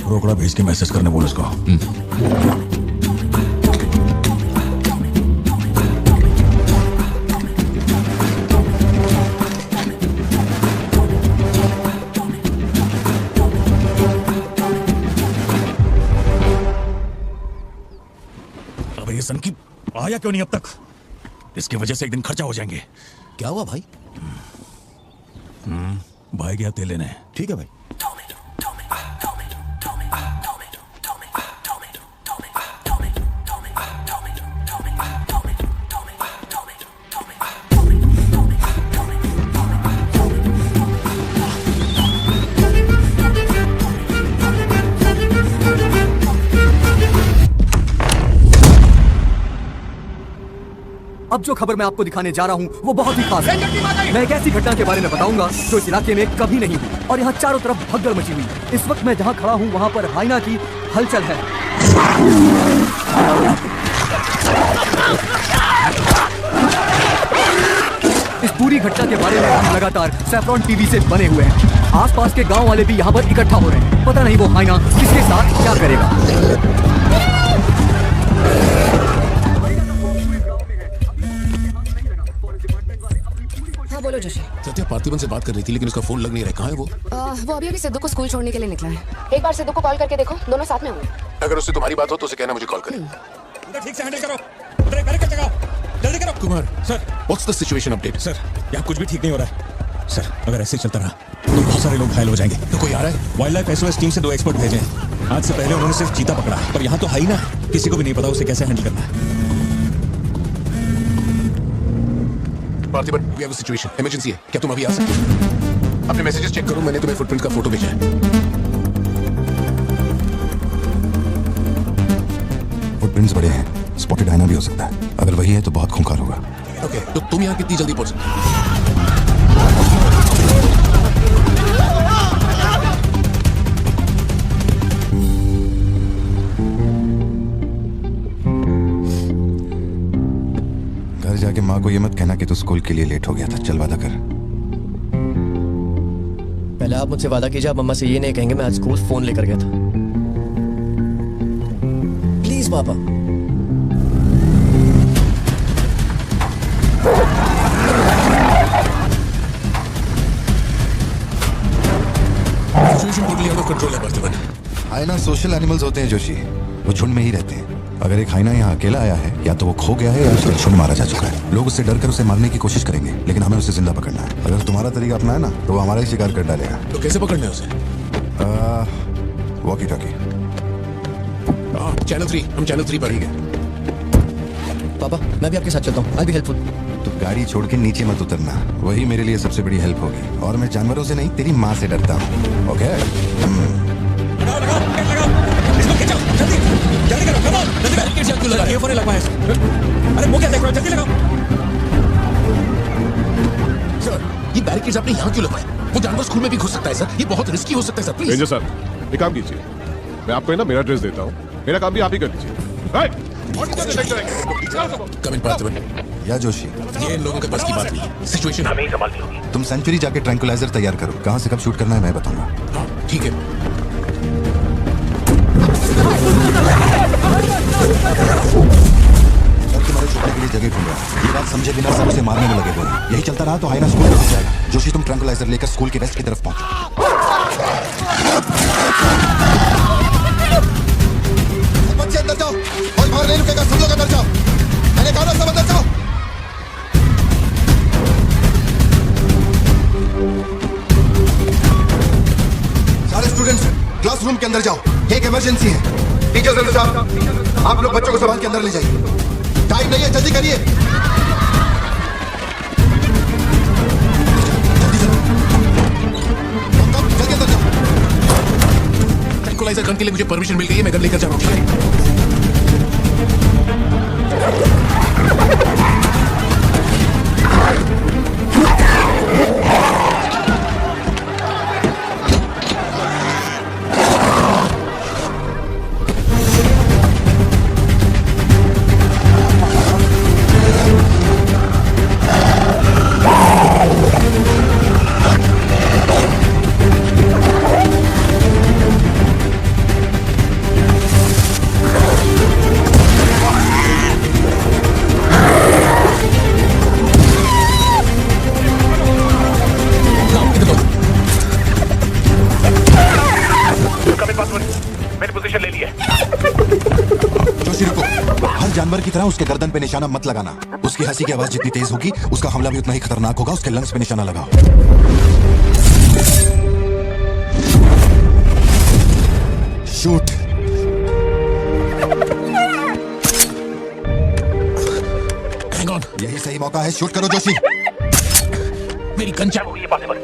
रोकड़ा भेज के मैसेज करने बोल उसको। अबे ये सन की आया क्यों नहीं अब तक? इसकी वजह से एक दिन खर्चा हो जाएंगे। क्या हुआ भाई? भाई गया तेल लेने। ठीक है भाई। अब जो खबर मैं आपको दिखाने जा रहा हूँ वो बहुत ही खास है। मैं एक ऐसी घटना के बारे में बताऊंगा जो इस इलाके में कभी नहीं हुई और यहाँ चारों तरफ भगदड़ मची हुई। इस वक्त मैं जहाँ खड़ा हूँ वहाँ पर हाइना की हलचल है। इस पूरी घटना के बारे में हम लगातार सैफ्रॉन टीवी से बने हुए हैं। आसपास के गांव वाले भी यहाँ पर इकट्ठा हो रहे हैं। पता नहीं वो हाइना किसके साथ क्या करेगा। बोलो जोशी। सत्या पार्थिबन से बात कर रही थी लेकिन उसका फोन लग नहीं रहा है। कहाँ है वो? वो अभी सिद्धू को स्कूल छोड़ने के लिए निकला है। एक बार सिद्धू को कॉल करके देखो, दोनों साथ में होंगे। अगर उससे तुम्हारी बात हो तो उसे कहना मुझे कॉल करे। उधर ठीक से हैंडल करो। उधर बैरिकेड लगाओ, जल्दी करो। Kumar sir, what's the situation update? Sir यहाँ कुछ भी ठीक नहीं हो रहा है। सर अगर ऐसे चलता रहा तो बहुत सारे लोग घायल हो जाएंगे। तो कोई आ रहा है? वाइल्ड लाइफ एसओएस टीम से 2 एक्सपर्ट भेजे हैं। आज से पहले उन्होंने सिर्फ चीता पकड़ा, पर यहाँ तो है ही ना, किसी को भी नहीं पता उसे कैसे हैंडल करना है। Parthiban, we have a situation, emergency है। क्या तुम अभी आ सकते हो? अपने मैसेजेस चेक करो, मैंने तुम्हें फुटप्रिंट का फोटो भेजा है। फुटप्रिंट्स बड़े हैं, स्पॉटेड हाइना भी हो सकता है। अगर वही है तो बहुत खूंखार होगा। ओके, तो तुम यहाँ कितनी जल्दी पहुंच सकते हो? घर जाके माँ को ये मत कहना कि तू स्कूल के लिए लेट हो गया था। चल वादा कर। पहले आप मुझसे वादा कीजिए, आप मम्मा से ये नहीं कहेंगे मैं आज स्कूल फोन लेकर गया था। प्लीज पापा। Situation totally out of control है पार्थिबन। हाइना सोशल एनिमल्स होते हैं जोशी, वो झुंड में ही रहते हैं। अगर एक हाइना यहाँ अकेला आया है या तो वो खो गया है या उसका झुंड मारा जा चुका है। लोग उससे डर कर उसे मारने की कोशिश करेंगे, लेकिन हमें उसे जिंदा पकड़ना है। अगर तुम्हारा तरीका अपनाए ना तो वो हमारा ही शिकार कर डालेगा। तो कैसे पकड़ना है उसे? Walkie talkie. चैनल 3, हम चैनल 3 पर ही गए। पापा मैं भी आपके साथ चलता हूँ, आई बी हेल्पफुल। तो गाड़ी छोड़ के नीचे मत उतरना, वही मेरे लिए सबसे बड़ी हेल्प होगी। और मैं जानवरों से नहीं, तेरी माँ से डरता हूँ। ओके? लगाओ लगाओ, लगाओ। इसको खींचो, जल्दी जल्दी करो, कम ऑन, जल्दी बैरिकेड से क्यों लगा रहे हो? ये लगवाए। अरे वो क्या देख रहे हो, जल्दी लगाओ। सर, ये बैरिकेड्स आपने यहाँ क्यों लगवाए? वो जानवर स्कूल में भी घुस सकता है सर, ये बहुत रिस्की हो सकता है सर। प्लीज रेंजर सर, एक काम कीजिए, मैं आपको ना मेरा ड्रेस देता हूँ, मेरा काम भी आप ही कर लीजिए। कम इन पार्थिबन। या जोशी, ये इन लोगों के बस की बात नहीं है। सिचुएशन हमें ही संभालनी होगी। तुम सेंचुरी जाके ट्रैंकुलाइजर तैयार करो। कहाँ से कब शूट करना है मैं बताऊंगा। हाँ, ठीक है। तुम्हारे छुपने के लिए जगह ढूंढ रहा है। ये बात समझे बिना सब उसे मारने में लगे हुए हैं। यही चलता रहा तो हाइना स्कूल पहुंच जाएगा। जोशी तुम ट्रैंकुलाइजर लेकर स्कूल के वेस्ट की तरफ पहुंचो। बच्चे अंदर जाओ, कोई बाहर नहीं रुकेगा। सब लोग अंदर जाओ, मैंने कहा ना सब अंदर जाओ। सारे स्टूडेंट्स क्लासरूम के अंदर जाओ, एक इमरजेंसी है। टीचर्स एंड स्टाफ, आप लोग बच्चों को संभाल के अंदर ले जाइए। टाइम नहीं है, जल्दी करिए। जल्दी अंदर जाओ। ट्रैंकुलाइजर गन के लिए मुझे परमिशन मिल गई है, मैं गन लेकर जा रहा हूँ। मैंने पोजीशन ले ली है। जोशी रुको, हर जानवर की तरह उसके गर्दन पे निशाना मत लगाना। उसकी हंसी की आवाज जितनी तेज होगी उसका हमला भी उतना ही खतरनाक होगा। उसके लंग्स पे निशाना लगाओ। शूट। हैंग ऑन, यही सही मौका है, शूट करो जोशी। मेरी गन चालू हुई है पॉसिबल।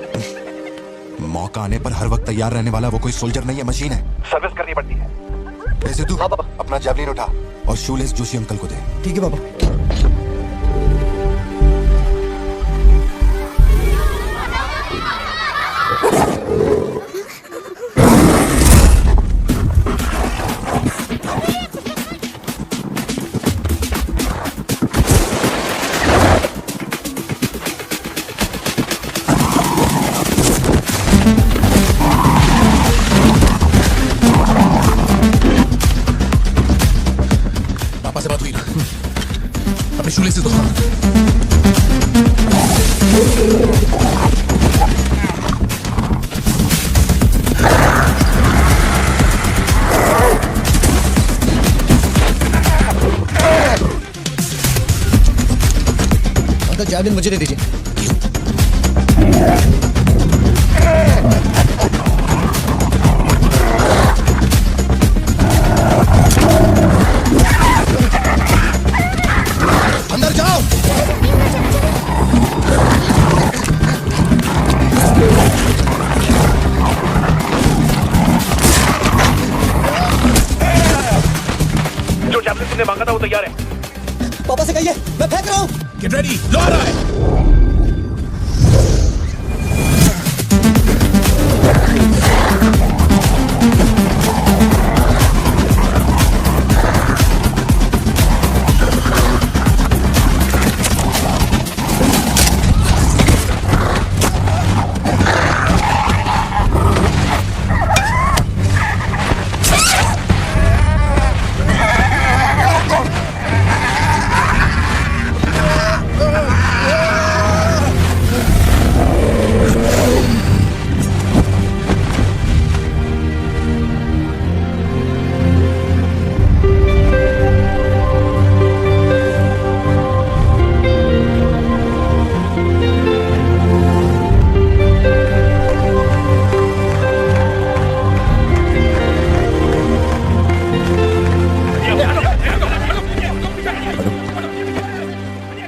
मौका आने पर हर वक्त तैयार रहने वाला वो कोई सोल्जर नहीं है, मशीन है। सर्विस करनी पड़ती है। ऐसे तू अपना जैवलिन उठा और शूलेस जोशी अंकल को दे। ठीक है पापा। पापा से बात हुई ना? अपने शूलेस से दो। अंकल जैवलिन मुझे दे दीजिए। अंदर जाओ। जो जैवलिन तुमने मांगा था वो तैयार है। पापा से कहिए मैं फेंक रहा हूँ। गेट रेडी, लो आ रहा है।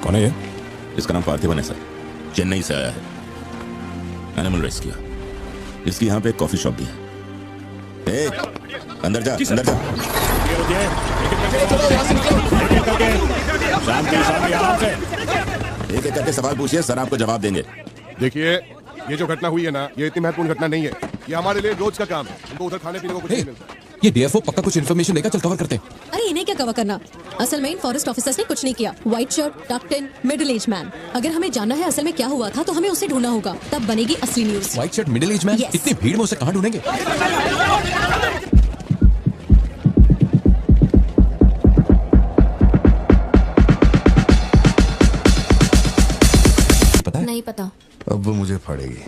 कौन है ये? इसका नाम पार्थिवन है सर, चेन्नई से आया है। Animal rescue. इसकी यहाँ पे एक कॉफी शॉप भी है। ए, अंदर जा, अंदर जा। एक एक करके सवाल पूछिए, सर आपको जवाब देंगे। देखिए, ये जो घटना हुई है ना, ये इतनी महत्वपूर्ण घटना नहीं है। ये हमारे लिए रोज का काम है। हमको उधर खाने पीने को कुछ नहीं मिलता। ये डीएफओ पक्का कुछ इन्फॉर्मेशन देगा, चल कवर करते हैं। अरे इन्हें क्या कवर करना? असल में इन फॉरेस्ट ऑफिसर्स ने कुछ नहीं किया। व्हाइट शर्ट, टक्ड इन, मिडिल एज मैन। अगर हमें जानना है असल में क्या हुआ था तो हमें उसे ढूंढना होगा, तब बनेगी असली news. White shirt, middle age man, Yes. इतनी भीड़ में उसे कहाँ ढूंढेंगे? पता है? नहीं पता। अब वो मुझे पड़ेगी।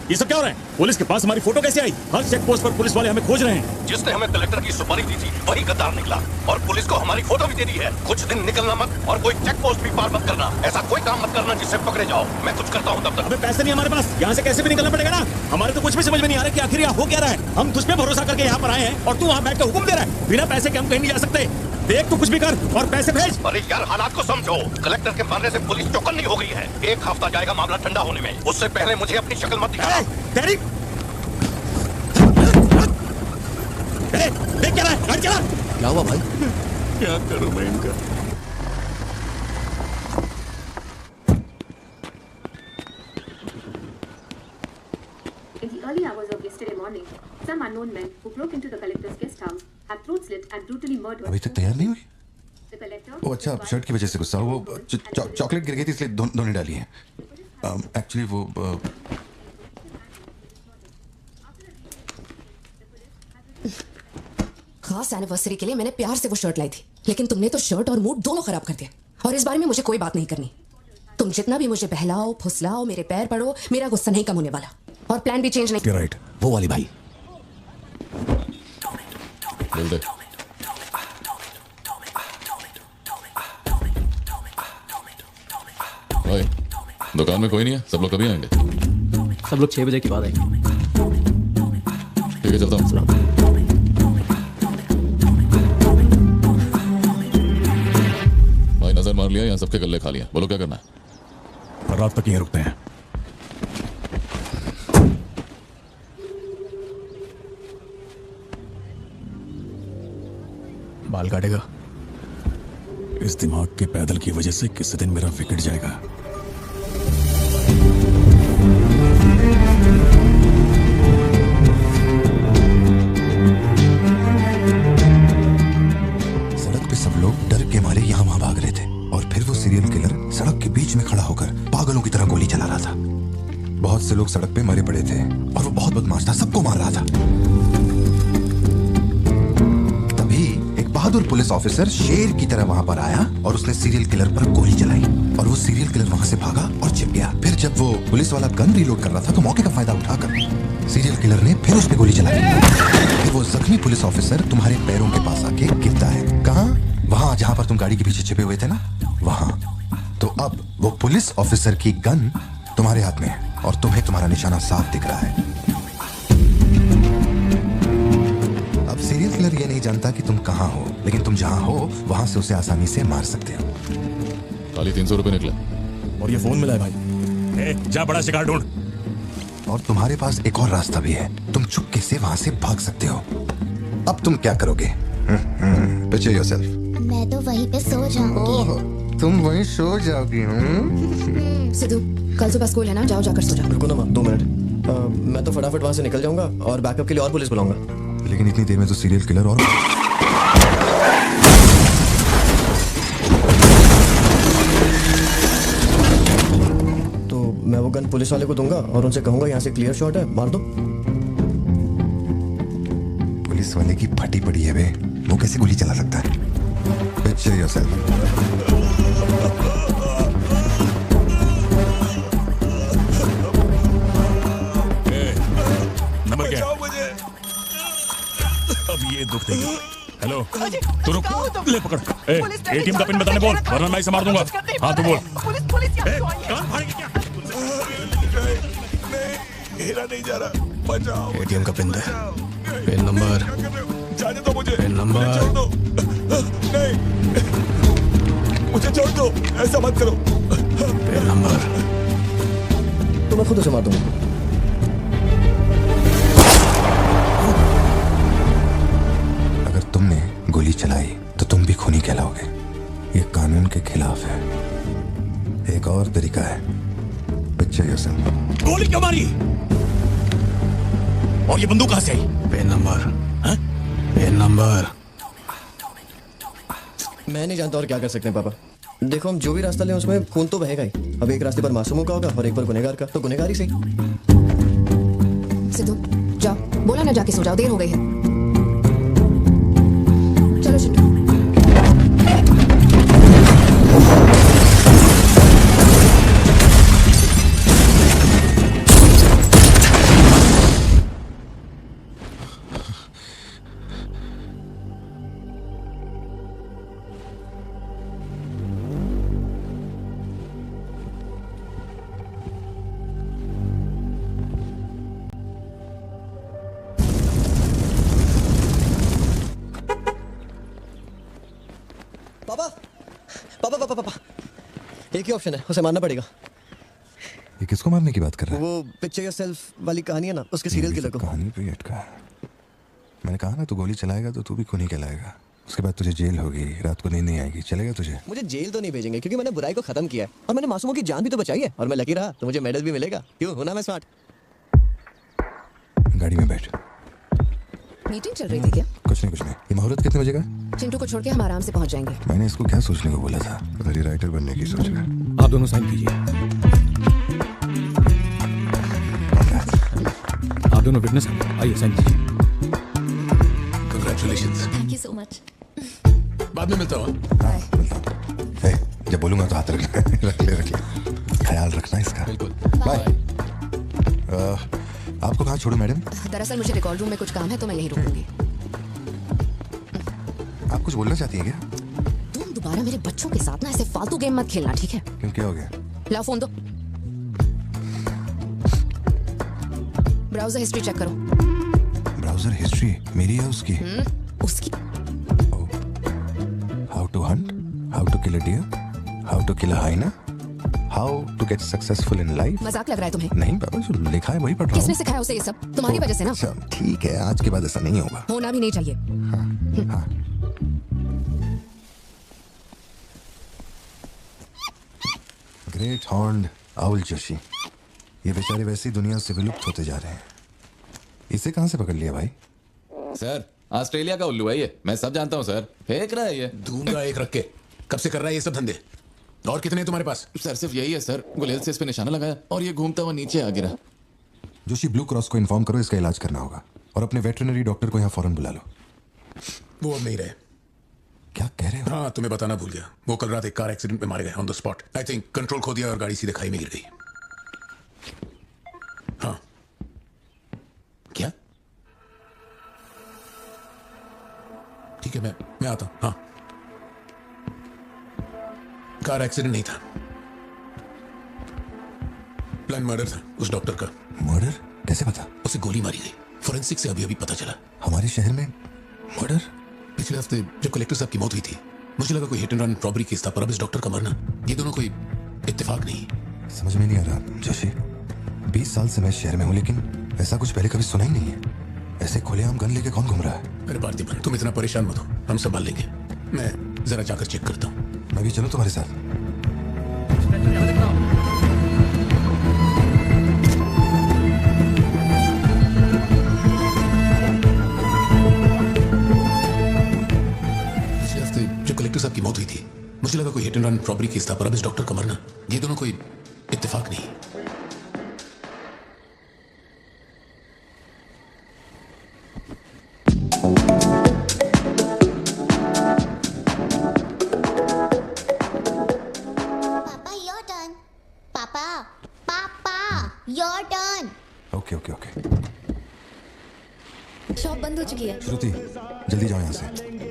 ये सब क्या हो रहा है? पुलिस के पास हमारी फोटो कैसे आई? हर चेक पोस्ट पर पुलिस वाले हमें खोज रहे हैं। जिसने हमें कलेक्टर की सुपारी दी थी वही गद्दार निकला और पुलिस को हमारी फोटो भी दे दी है। कुछ दिन निकलना मत और कोई चेक पोस्ट भी पार मत करना। ऐसा कोई काम मत करना जिससे पकड़े जाओ। मैं कुछ करता हूँ तब तक। हमें पैसे नहीं हमारे पास, यहाँ से कैसे भी निकलना पड़ेगा ना। हमारे तो कुछ भी समझ में नहीं आ रहा कि आखिर यहाँ हो क्या रहा है। हम तुझ पे भरोसा करके यहाँ पर आए हैं और तू वहाँ बैठ कर हुक्म दे रहा है। बिना पैसे के हम कहीं नहीं जा सकते। देख तू कुछ भी कर और पैसे भेज। अरे यार, हालात को समझो। कलेक्टर के मारने से पुलिस चौकन्नी हो गई है। एक हफ्ता जाएगा मामला ठंडा होने में। उससे पहले मुझे अपनी शक्ल मत दिखा। तेरी देख क्या रहा है? गाड़ी चला। क्या हुआ भाई? क्या करूं मैं इनका? In the early hours of yesterday morning, some unknown men who broke into the collector's guest house have throat slit and brutally murdered. अभी तक तैयार नहीं हुई? The collector. वो अच्छा, शर्ट की वजह से गुस्सा हो। वो चॉकलेट गिर गई थी इसलिए धोने डाली है। एक्चुअली वो खास एनिवर्सरी के लिए मैंने प्यार से वो शर्ट लाई थी, लेकिन तुमने तो शर्ट और मूड दोनों खराब कर दिया। और इस बारे में मुझे कोई बात नहीं करनी। तुम जितना भी मुझे बहलाओ फुसलाओ, मेरे पैर पड़ो, मेरा गुस्सा नहीं कम होने वाला। और प्लान भी चेंज नहीं। राइट, वो वाली भाई। बोल दे। भाई दुकान में कोई नहीं है, सब लोग कभी आएंगे? सब लोग 6 बजे के बाद आएंगे। ठीक है, चलता हूँ। भाई नजर मार लिया, यहाँ सबके गल्ले खा लिया, बोलो क्या करना है? रात तक यहीं रुकते हैं। बाल काटेगा? इस दिमाग के पैदल की वजह से किसी दिन मेरा विकेट जाएगा। सड़क पे सब लोग डर के मारे यहाँ वहां भाग रहे थे और फिर वो सीरियल किलर सड़क के बीच में खड़ा होकर पागलों की तरह गोली चला रहा था। बहुत से लोग सड़क पे मरे पड़े थे और वो बहुत बदमाश था, सबको मार रहा था। बहादुर पुलिस ऑफिसर शेर की तरह वहां पर आया और उसने सीरियल किलर पर गोली चलाई और वो सीरियल किलर वहां से भागा और छिप गया। फिर जब वो पुलिस वाला गन रीलोड कर रहा था तो मौके का फायदा उठाकर सीरियल किलर ने फिर उस पे गोली चलाई। फिर वो जख्मी पुलिस ऑफिसर तुम्हारे पैरों के पास आके गिरता है। कहाँ? वहां जहां पर तुम गाड़ी के पीछे छिपे हुए थे ना, वहां। तो अब वो पुलिस ऑफिसर की गन तुम्हारे हाथ में है और तुम्हें तुम्हारा निशाना साफ दिख रहा है। अब सीरियल किलर ये नहीं जानता कि तुम कहां हो, लेकिन तुम जहां हो वहां से उसे आसानी से मार सकते हो। खाली 300 रुपए निकले और ये फोन मिला है भाई। जा बड़ा शिकार ढूंढ। और तुम्हारे पास एक और रास्ता भी है, तुम चुपके से वहां से भाग सकते हो। अब तुम क्या करोगे? Picture yourself. मैं तो वहीं पे सो जाऊंगी। तुम वहीं सो जाओगी? सिद्धू, कल सुबह स्कूल है ना, जाओ जाकर सो जाओ। रुको ना माँ, 2 मिनट। मैं तो फटाफट वहां से निकल जाऊंगा और बैकअप के लिए और पुलिस बुलाऊंगा। लेकिन इतनी देर में तो सीरियल किलर और तो मैं वो गन पुलिस वाले को दूंगा और उनसे कहूंगा यहाँ से क्लियर शॉट है, मार दो। पुलिस वाले की फटी पड़ी है बे, वो कैसे गोली चला सकता है? Picture yourself. नंबर क्या? अब ये दुख देगी। हेलो, तू रुक, ले पकड़। एटीएम का पिन बताने बोल, वरना मैं इसे मार दूंगा। हाँ तू बोल। कान फाड़ेंगे क्या? मेरा नहीं जा रहा, बचाओ। एटीएम का पिन दे। Pin number. जाने दो मुझे। Pin number. छोड़ दो। नहीं, मुझे छोड़ दो, ऐसा मत करो। Pin number. तो मैं खुद उसे मार दूंगा। तुमने गोली चलाई तो तुम भी खूनी कहलाओगे। ये कानून के खिलाफ है। एक और तरीका है। Picture yourself. गोली क्यों मारी? और ये बंदूक कहां से आई? Pin number. Pin number. मैं नहीं जानता और क्या कर सकते हैं पापा। देखो, हम जो भी रास्ता लें उसमें खून तो बहेगा ही। अब एक रास्ते पर मासूमों का होगा और एक पर गुनहगार का, तो गुनहगार ही सही। सिद्धू, जाओ, बोला ना जाके सो जाओ, देर हो गई है। चलो चिंटू। पापा, एक ही ऑप्शन है, उसे मारना पड़ेगा। ये किसको मारने की बात कर रहा है? वो पिक्चर योरसेल्फ वाली कहानी है ना, उसके सीरियल किलर को। कहानी पे अटका। मैंने कहा ना, तू गोली चलाएगा तो तू भी खूनी कहलाएगा। उसके बाद तुझे जेल होगी, रात को नींद नहीं आएगी। चलेगा तुझे? मुझे जेल तो नहीं भेजेंगे क्योंकि मैंने बुराई को खत्म किया है और मैंने मासूमों की जान भी तो बचाई है और मैं लकी रहा तो मुझे मेडल भी मिलेगा। क्यों, होना मैं स्मार्ट। गाड़ी में बैठ। मीटिंग चल रही थी क्या? कुछ नहीं। ये मुहूर्त कितने बजे का? चिंटू को छोड़ के हम आराम से पहुंच जाएंगे। मैंने इसको क्या सोचने को बोला था? पता राइटर बनने की सोच रहा है। आप दोनों साइन कीजिए। आप दोनों विटनेस हैं, आइए साइन कीजिए। Congratulations। Thank you so much. बाद में मिलता हूँ। जब बोलूंगा तो हाथ रख ले। ख्याल रखना इसका। बिल्कुल। बाय। आपको कहाँ छोड़ू मैडम? दरअसल मुझे रिकॉर्ड रूम में कुछ काम है तो मैं यहीं रुकूंगी। आप कुछ बोलना चाहती हैं क्या? तुम दोबारा मेरे बच्चों के साथ ना ऐसे फालतू गेम मत खेलना, ठीक है? क्यों, क्या हो गया? लाओ फोन दो। ब्राउजर हिस्ट्री चेक करो। ब्राउजर हिस्ट्री मेरी है उसकी? उसकी? How to hunt, how to kill a deer, how to kill a hyena, how to get successful in life. मजाक लग रहा है तुम्हें? नहीं पापा, जो लिखा है वही पढ़ रहा हूँ। किसने सिखाया उसे ये सब? तुम्हारी वजह से ना। अच्छा ठीक है, आज के बाद ऐसा नहीं होगा। होना भी नहीं चाहिए। हाँ। ग्रेट हॉर्न्ड आउल जोशी, ये बेचारे वैसी दुनिया से विलुप्त होते जा रहे हैं। इसे कहाँ से पकड़ लिया भाई? सर ऑस्ट्रेलिया का उल्लू है ये, मैं सब जानता हूँ सर। फेंक रहा है ये। दूंगा एक रख के। कब से कर रहा है ये सब धंधे? और कितने हैं तुम्हारे पास? सर सिर्फ यही है सर, गुलेल से इस पे निशाना लगाया और ये घूमता हुआ नीचे आ गिरा। जोशी ब्लू क्रॉस को इन्फॉर्म करो, इसका इलाज करना होगा। और अपने वेटरनरी डॉक्टर को यहाँ फौरन बुला लो। वो अब नहीं रहे। क्या कह रहे हो? हाँ तुम्हें बताना भूल गया, वो कल रात एक कार एक्सीडेंट में मारे गए on the spot. I think control खो दिया और गाड़ी सीधे खाई में गिर गई। हाँ क्या? ठीक है मैं आता हूँ। हाँ कार एक्सीडेंट नहीं था, प्लान मर्डर था उस डॉक्टर का। मर्डर? कैसे पता? उसे गोली मारी गई, फोरेंसिक से अभी पता चला। हमारे शहर में मर्डर? पिछले हफ्ते जब कलेक्टर साहब की मौत हुई थी मुझे लगा कोई hit and run robbery case था, पर अब इस डॉक्टर का मरना, ये दोनों कोई इत्तेफाक नहीं। समझ में नहीं आ रहा जोशी, 20 साल से मैं शहर में हूँ लेकिन ऐसा कुछ पहले कभी सुना ही नहीं है। ऐसे खुलेआम गन लेके कौन घूम रहा है? अरे पार्थिबन तुम इतना परेशान मत हो, हम संभाल लेंगे। मैं जरा जाकर चेक करता हूँ। मैं भी चलूं तुम्हारे साथ? पिछले हफ्ते जब कलेक्टर साहब की मौत हुई थी मुझे लगा कोई hit and run robbery case था, पर अब इस डॉक्टर का मरना, ये दोनों कोई इत्तेफाक नहीं। Okay okay okay. शॉप बंद हो चुकी है। श्रुति जल्दी जाओ यहाँ से।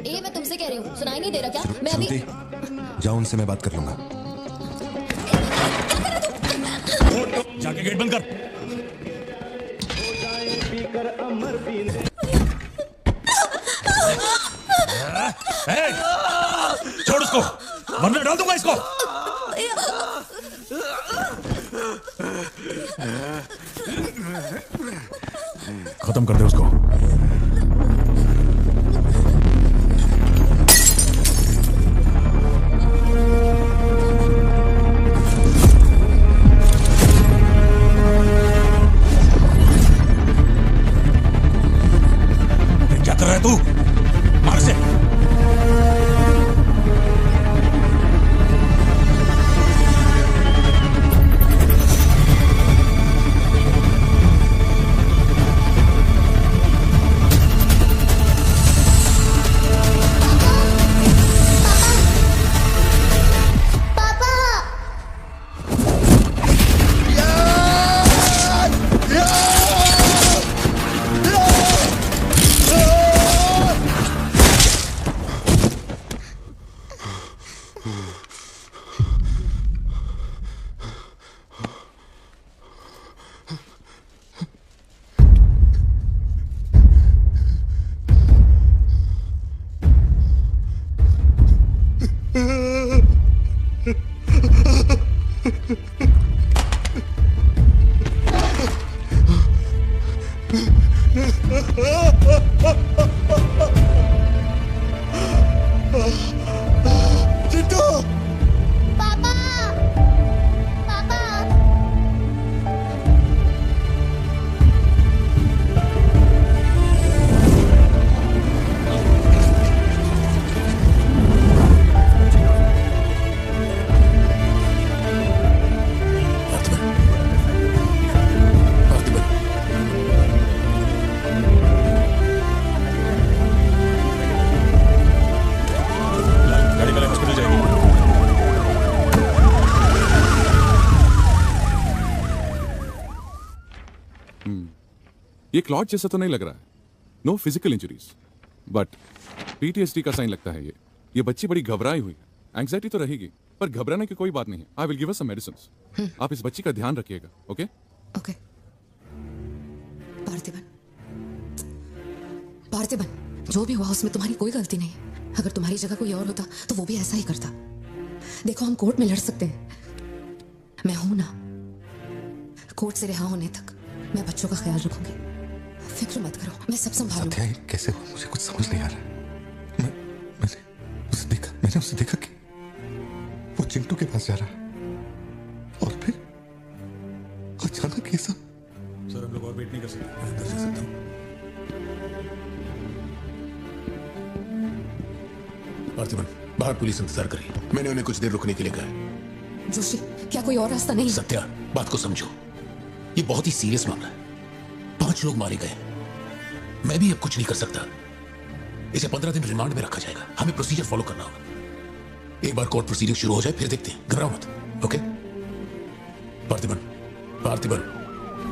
ए मैं तुमसे कह रही हूँ, सुनाई नहीं दे रहा क्या? मैं अभी जाओ, उनसे मैं बात कर लूंगा। जाके गेट बंद कर। छोड़ उसको वरना डाल दूंगा इसको। खत्म कर दे उसको। क्या कर रहा है तू? मार से। ये क्लॉट जैसा तो नहीं लग रहा है, no physical injuries, but PTSD का साइन लगता है ये बच्ची बड़ी घबराई हुई है। एंग्जाइटी तो रहेगी, पर घबराने की कोई बात नहीं है। I will give her some medicine. आप इस बच्ची का ध्यान रखिएगा, ओके? ओके। पार्थिबन, जो भी हुआ उसमें तुम्हारी कोई गलती नहीं है। अगर तुम्हारी जगह कोई और होता तो वो भी ऐसा ही करता। देखो, हम कोर्ट में लड़ सकते हैं, मैं हूं ना। कोर्ट से रिहा होने तक मैं बच्चों का ख्याल रखूंगी, फिक्र मत करो, मैं सब संभालूंगी। कैसे हुआ मुझे कुछ समझ नहीं आ रहा। मैंने उसे देखा कि वो चिंटू के पास जा रहा है और फिर अचानक ये सब। सर, हम लोग और वेट नहीं कर सकते, मैं अंदर जा सकता हूं। पार्थिबन, बाहर पुलिस इंतजार कर रही है। मैंने उन्हें कुछ देर रुकने के लिए कहा है। जोशी, क्या कोई और रास्ता नहीं? सत्या, बात को समझो, ये बहुत ही सीरियस मामला है। 5 लोग मारे गए, मैं भी अब कुछ नहीं कर सकता। इसे 15 दिन रिमांड में रखा जाएगा। हमें प्रोसीजर फॉलो करना होगा। एक बार कोर्ट प्रोसीडिंग शुरू हो जाए फिर देखते हैं। घबराओ मत, ओके? पार्थिबन,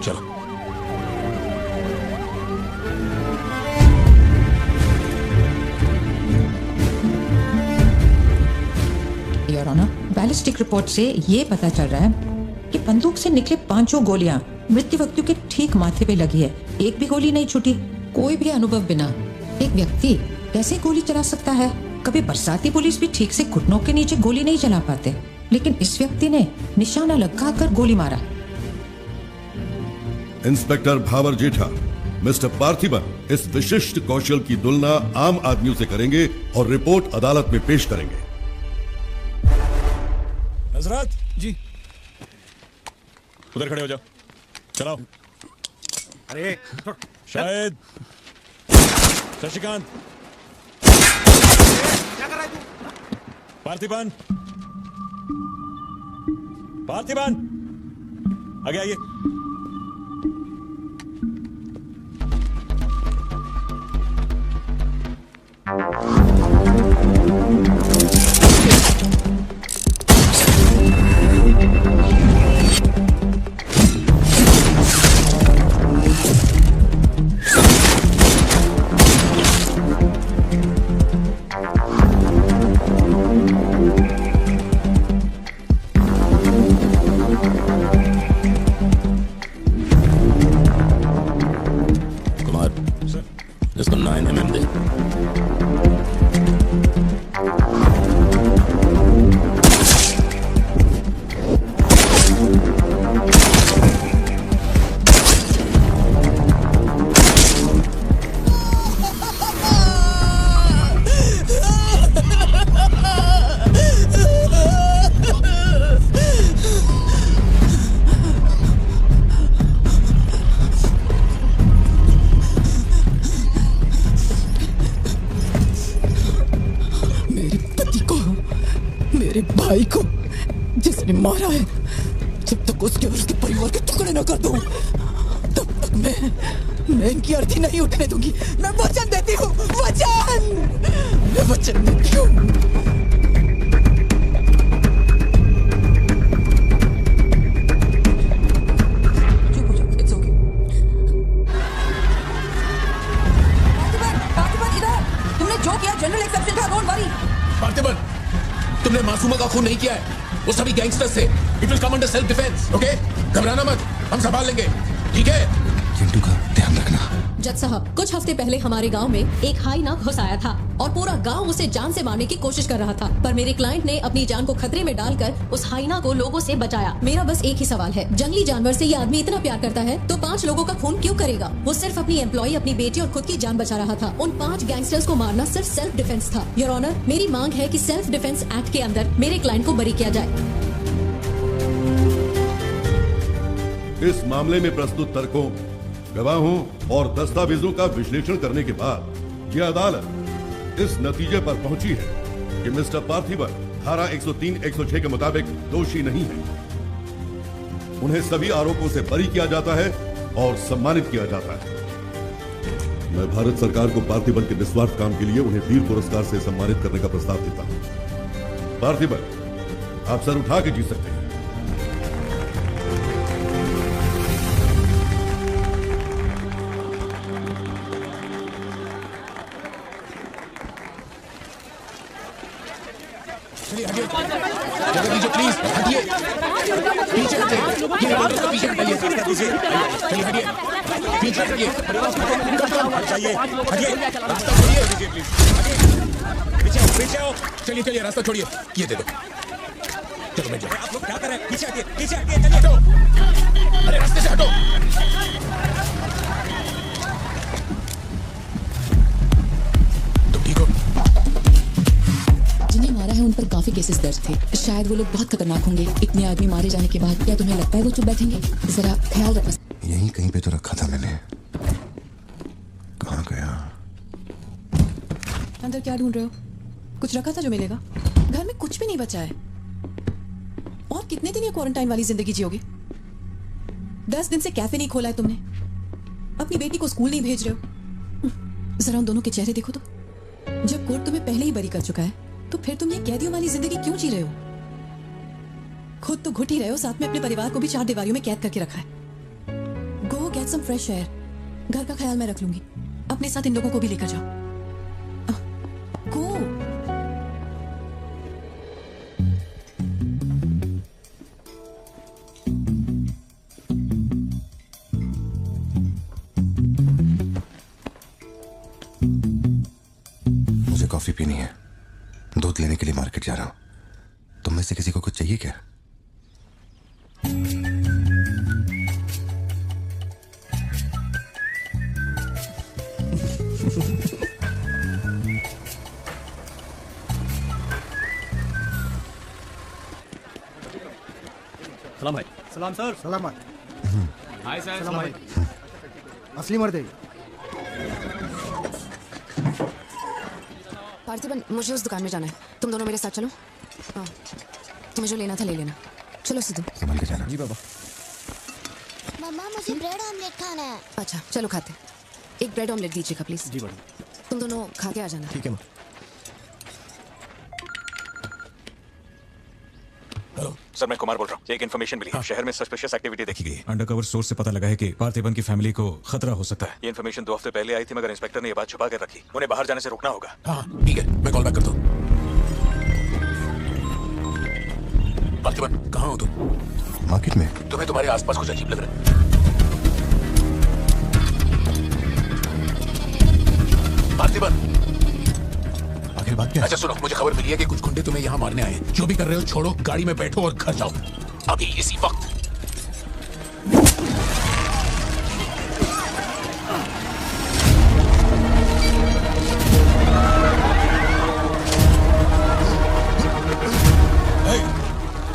चलो। योर ऑनर, बैलिस्टिक रिपोर्ट से ये पता चल रहा है कि बंदूक से निकले 5 गोलियां मृत्यु व्यक्ति के ठीक माथे पे लगी है। एक भी गोली नहीं छूटी। कोई भी अनुभव बिना एक व्यक्ति कैसे गोली चला सकता है? कभी बरसाती पुलिस भी ठीक से घुटनों के नीचे गोली नहीं चला पाते, लेकिन इस व्यक्ति ने निशाना लगाकर गोली मारा। इंस्पेक्टर भावर जेठा, मिस्टर पार्थिबन इस विशिष्ट कौशल की तुलना आम आदमियों से करेंगे और रिपोर्ट अदालत में पेश करेंगे। हजरत जी, उधर खड़े हो जाओ। चलाओ। अरे शायद शशिकांत, क्या कर रहा है तू? पार्थिबन, आगे आइए। इसको 9mm दे। मेरे भाई को जिसने मारा है, जब तक उसके और उसके परिवार के टुकड़े न कर दूं, तब तक मैं इनकी अर्थी नहीं उठने दूंगी। मैं वचन देती हूँ, मैं वचन देती हूँ। जो किया जनरल एक्सेप्शन था, डोंट वरी। पार्थिबन, तुमने मासूमा का खून नहीं किया है, वो सभी गैंगस्टर्स थे। It will come under self defence, okay? घबराना मत, हम संभाल लेंगे, ठीक है? चिंटू का ध्यान रखना। जज साहब, कुछ हफ्ते पहले हमारे गांव में एक हाइना घुस आया था और पूरा गांव उसे जान से मारने की कोशिश कर रहा था, पर मेरे क्लाइंट ने अपनी जान को खतरे में डालकर उस हाइना को लोगों से बचाया। मेरा बस एक ही सवाल है, जंगली जानवर से ये आदमी इतना प्यार करता है तो 5 लोगों का खून क्यों करेगा? वो सिर्फ अपनी एम्प्लॉय, अपनी बेटी और खुद की जान बचा रहा था। उन 5 गैंगस्टर्स को मारना सिर्फ सेल्फ डिफेंस था। योर ऑनर, मेरी मांग है कि सेल्फ डिफेंस एक्ट के अंदर मेरे क्लाइंट को बरी किया जाए। इस मामले में प्रस्तुत तर्कों, गवाहों और दस्तावेजों का विश्लेषण करने के बाद यह अदालत इस नतीजे पर पहुंची है कि मिस्टर पार्थिबन धारा 103-106 के मुताबिक दोषी नहीं है। उन्हें सभी आरोपों से बरी किया जाता है और सम्मानित किया जाता है। मैं भारत सरकार को पार्थिबन के निस्वार्थ काम के लिए उन्हें वीर पुरस्कार से सम्मानित करने का प्रस्ताव देता हूं। पार्थिबन, आप सर उठा के जी सकते हैं। रास्ता दीजिए। चलिए हटिए, पीछे हटिए, चाहिए हटिए, रास्ता छोड़िए, दीजिए प्लीज, हटिए, पीछे आओ, चलिए चलिए, रास्ता छोड़िए, ये दे दो, चलो बैठ जाओ। आप लोग क्या कर रहे हैं? पीछे हटिए, चलिए हटो, अरे रास्ते से हटो। जिन्हें मारा है उन पर काफी केसेस दर्ज थे। शायद वो लोग बहुत खतरनाक होंगे। इतने आदमी मारे जाने के बाद क्या तुम्हें लगता है वो चुप बैठेंगे? जरा ख्याल रखना। यहीं कहीं पे तो रखा था मैंने, कहाँ गया? अंदर क्या ढूंढ रहे हो? कुछ रखा था जो मिलेगा? घर में कुछ भी नहीं बचा है। और कितने दिन ये क्वारंटाइन वाली जिंदगी जियोगे? 10 दिन से कैफे नहीं खोला है तुमने, अपनी बेटी को स्कूल नहीं भेज रहे हो। जरा उन दोनों के चेहरे देखो तो। जब कोर्ट तुम्हें पहले ही बरी कर चुका है तो फिर तुम ये कैदियों वाली जिंदगी क्यों जी रहे हो? खुद तो घुट ही रहे हो, साथ में अपने परिवार को भी 4 दीवारियों में कैद करके रखा है। Go get some fresh air. घर का ख्याल मैं रख लूंगी। अपने साथ इन लोगों को भी लेकर जाओ। गो। मुझे कॉफी पीनी है, दूध लेने के लिए मार्केट जा रहा हूं। तुम में से किसी को कुछ चाहिए क्या? सलाम भाई। सलाम सर। सलाम हाय सर। सलाम भाई। असली मर्द है। पार्थिबन, मुझे उस दुकान में जाना है। तुम दोनों मेरे साथ चलो। हाँ, तुम्हें जो लेना था ले लेना। चलो सिद्धू। संभाल के जाना। जी बाबा। मम्मा मुझे ब्रेड ऑमलेट खाना है। अच्छा चलो खाते। एक ब्रेड ऑमलेट दीजिएगा प्लीज। जी बड़ी। तुम दोनों खा के आ जाना। ठीक है। हेलो सर, मैं कुमार बोल रहा हूँ। एक इन्फॉर्मेशन मिली है। शहर में सस्पिशियस एक्टिविटी देखी गई है। अंडरकवर सोर्स से पता लगा है कि पार्थिबन की फैमिली को खतरा हो सकता है। ये इन्फॉर्मेशन 2 हफ्ते पहले आई थी, मगर इंस्पेक्टर ने ये बात छुपा कर रखी। उन्हें बाहर जाने से रोकना होगा। हाँ ठीक है, मैं कॉल बैक करता हूँ। पार्थिबन, कहाँ हो तुम? मार्केट में। तुम्हें तुम्हारे आसपास कुछ अजीब लग रहा है। पार्थिबन, आखिर बात क्या है? अच्छा सुनो, मुझे खबर मिली है कि कुछ गुंडे तुम्हें यहाँ मारने आए हैं। जो भी कर रहे हो छोड़ो, गाड़ी में बैठो और घर जाओ अभी इसी वक्त।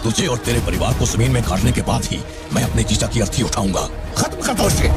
तुझे और तेरे परिवार को जमीन में काटने के बाद ही मैं अपने जीजा की अर्थी उठाऊंगा। खत्म कर दो इसे।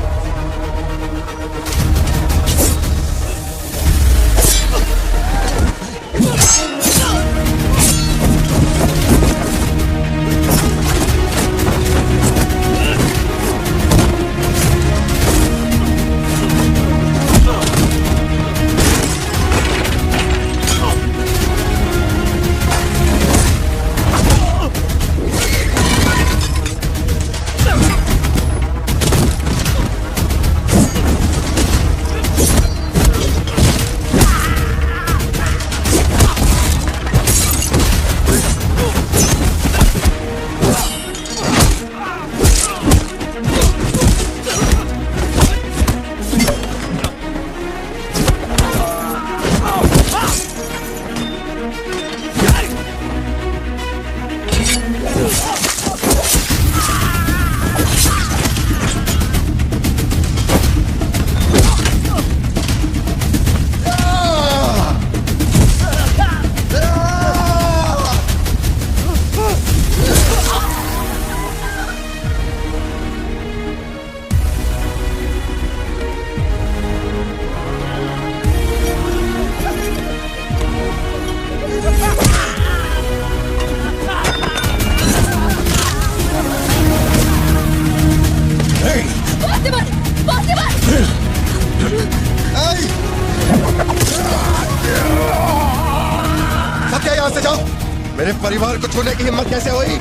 सब क्या यहाँ से जाओ। मेरे परिवार को छूने की हिम्मत कैसे हुई?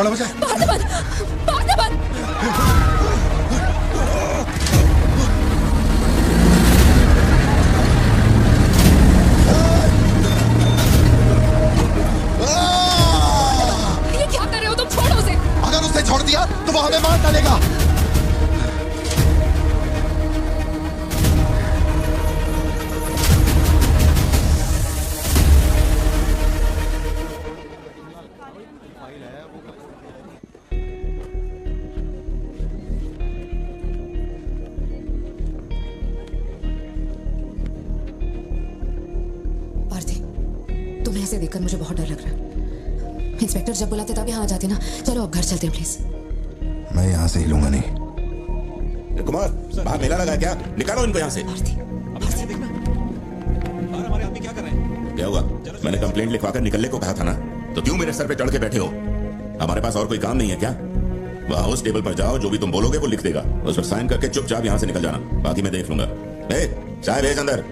छोड़ो मुझे। ये क्या कर रहे हो तुम? छोड़ो उसे। अगर उसे छोड़ दिया तो वो हमें मार डालेगा। तुम्हें ऐसे देखकर मुझे बहुत डर लग रहा है। इंस्पेक्टर जब बुलाते तब यहाँ आ जाते ना। चलो अब घर चलते हैं प्लीज। मैं यहाँ से हिलूंगा नहीं। कुमार, बाहर मेला लगा है क्या? निकालो इनको यहाँ से। क्या हुआ? मैंने कंप्लेंट लिखवाकर निकलने को कहा था ना, तो क्यों मेरे सर पे चढ़ के बैठे हो? हमारे पास और कोई काम नहीं है क्या? वहाँ उस टेबल पर जाओ, जो भी तुम बोलोगे वो लिख देगा, उस पर साइन करके चुपचाप यहाँ से निकल जाना, बाकी मैं देख लूंगा। चाय भेज अंदर।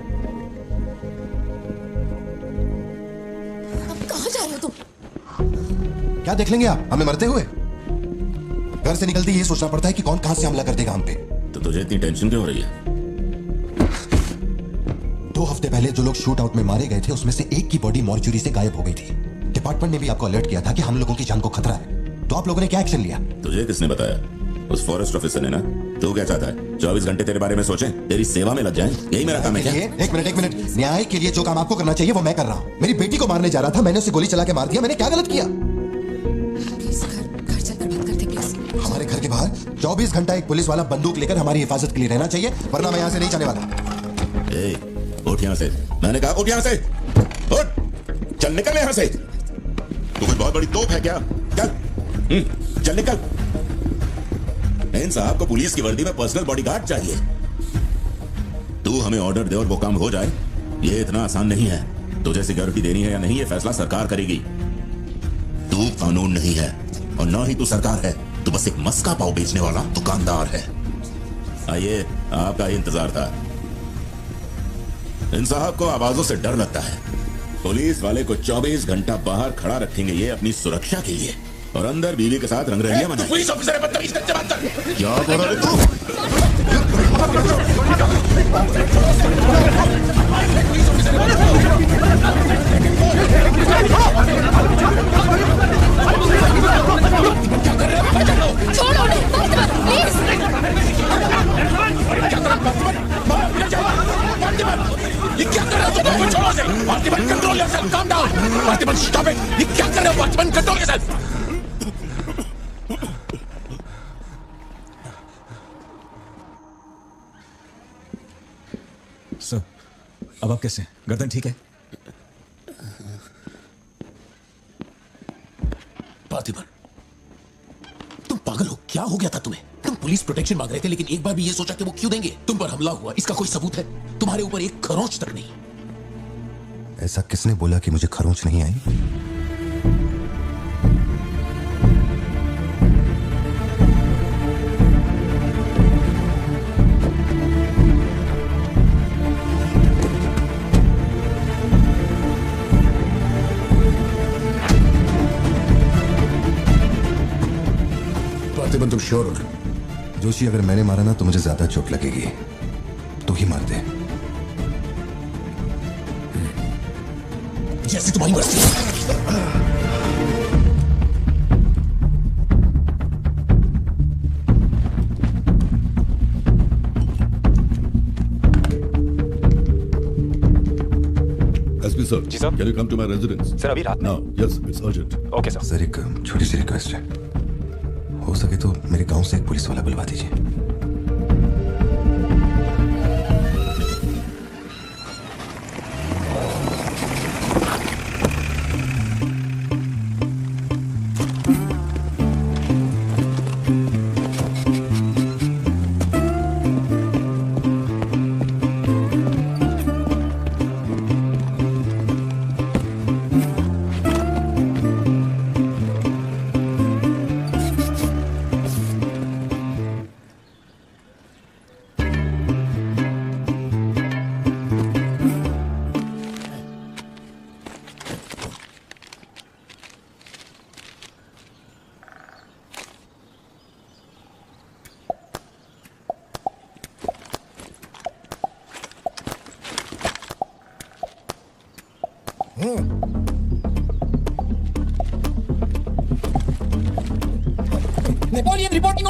कहाँ जा रहे हो तुम? क्या देख लेंगे आप हमें मरते हुए? घर से निकलते ये सोचना पड़ता है कि कौन कहां से हमला कर देगा हम पे। तो तुझे इतनी टेंशन क्यों हो रही है? 2 हफ्ते पहले जो लोग शूट आउट में मारे गए थे उसमें से एक की बॉडी मॉर्चुरी से गायब हो गई थी। डिपार्टमेंट ने भी आपको अलर्ट किया था कि हम लोगों की जान को खतरा है, तो आप लोगों ने क्या एक्शन लिया? तुझे किसने बताया? उस फॉरेस्ट ऑफिसर ने ना। तू क्या चाहता है? 24 घंटे तेरे बारे में सोचें, तेरी सेवा में लग जाएं? यही मेरा काम है क्या? एक मिनट। न्याय के लिए जो काम आपको करना चाहिए वो मैं कर रहा हूँ। मेरी बेटी को मारने जा रहा था, मैंने उसे गोली चला के मार दिया। मैंने क्या गलत किया? घर चलकर बात करते प्लीज। हमारे घर के बाहर 24 घंटा एक पुलिस वाला बंदूक लेकर हमारी हिफाजत के लिए रहना चाहिए, वरना मैं यहाँ से नहीं जाने वाला। उठ यहाँ से। मैंने कहा उठ यहाँ से। उठ, चल निकल यहाँ से। तू कोई बहुत बड़ी तोप है क्या? चल निकल। इन साहब को पुलिस की वर्दी में पर्सनल बॉडीगार्ड चाहिए। तू हमें ऑर्डर दे और वो काम हो जाए, ये इतना आसान नहीं है। तुझे सिक्योरिटी देनी है या नहीं, ये फैसला सरकार करेगी। तू कानून नहीं है और ना ही तू सरकार है। तू बस एक मस्का पाव बेचने वाला दुकानदार है। आइए, आपका ही इंतजार था। इन साहब को आवाजों से डर लगता है। पुलिस वाले को 24 घंटा बाहर खड़ा रखेंगे ये अपनी सुरक्षा के लिए, और अंदर बीवी के साथ रंगरलियां मनाएंगे। पुलिस ऑफिसर है, बदतमीज करके बात कर। क्या बोल रहा है तू? छोड़ो उन्हें, प्लीज। ये क्या कर रहे हो? तुम छोड़ो इसे। Parthiban, control yourself, calm down. Parthiban, stop it. ये क्या कर रहे हो? Parthiban, control yourself. सर, अब आप कैसे हैं? गर्दन ठीक है? पार्थिबन, तुम पागल हो? क्या हो गया था तुम्हें? तुम पुलिस प्रोटेक्शन मांग रहे थे, लेकिन एक बार भी ये सोचा कि वो क्यों देंगे? तुम पर हमला हुआ, इसका कोई सबूत है? तुम्हारे ऊपर एक खरोंच तक नहीं। ऐसा किसने बोला कि मुझे खरोंच नहीं आई? पार्थिबन, तुम श्योर हो ना? जोशी, अगर मैंने मारा ना तो मुझे ज्यादा चोट लगेगी। तू ही मार दे। जैसे तुम्हारी मर्जी। एसपी सर, जी sir. Can you come to my residence? Sir, अभी रात में? Now, yes, it's urgent. Okay sir. Sir, एक छोटी सी रिक्वेस्ट है, हो सके तो मेरे गांव से एक पुलिस वाला बुलवा दीजिए।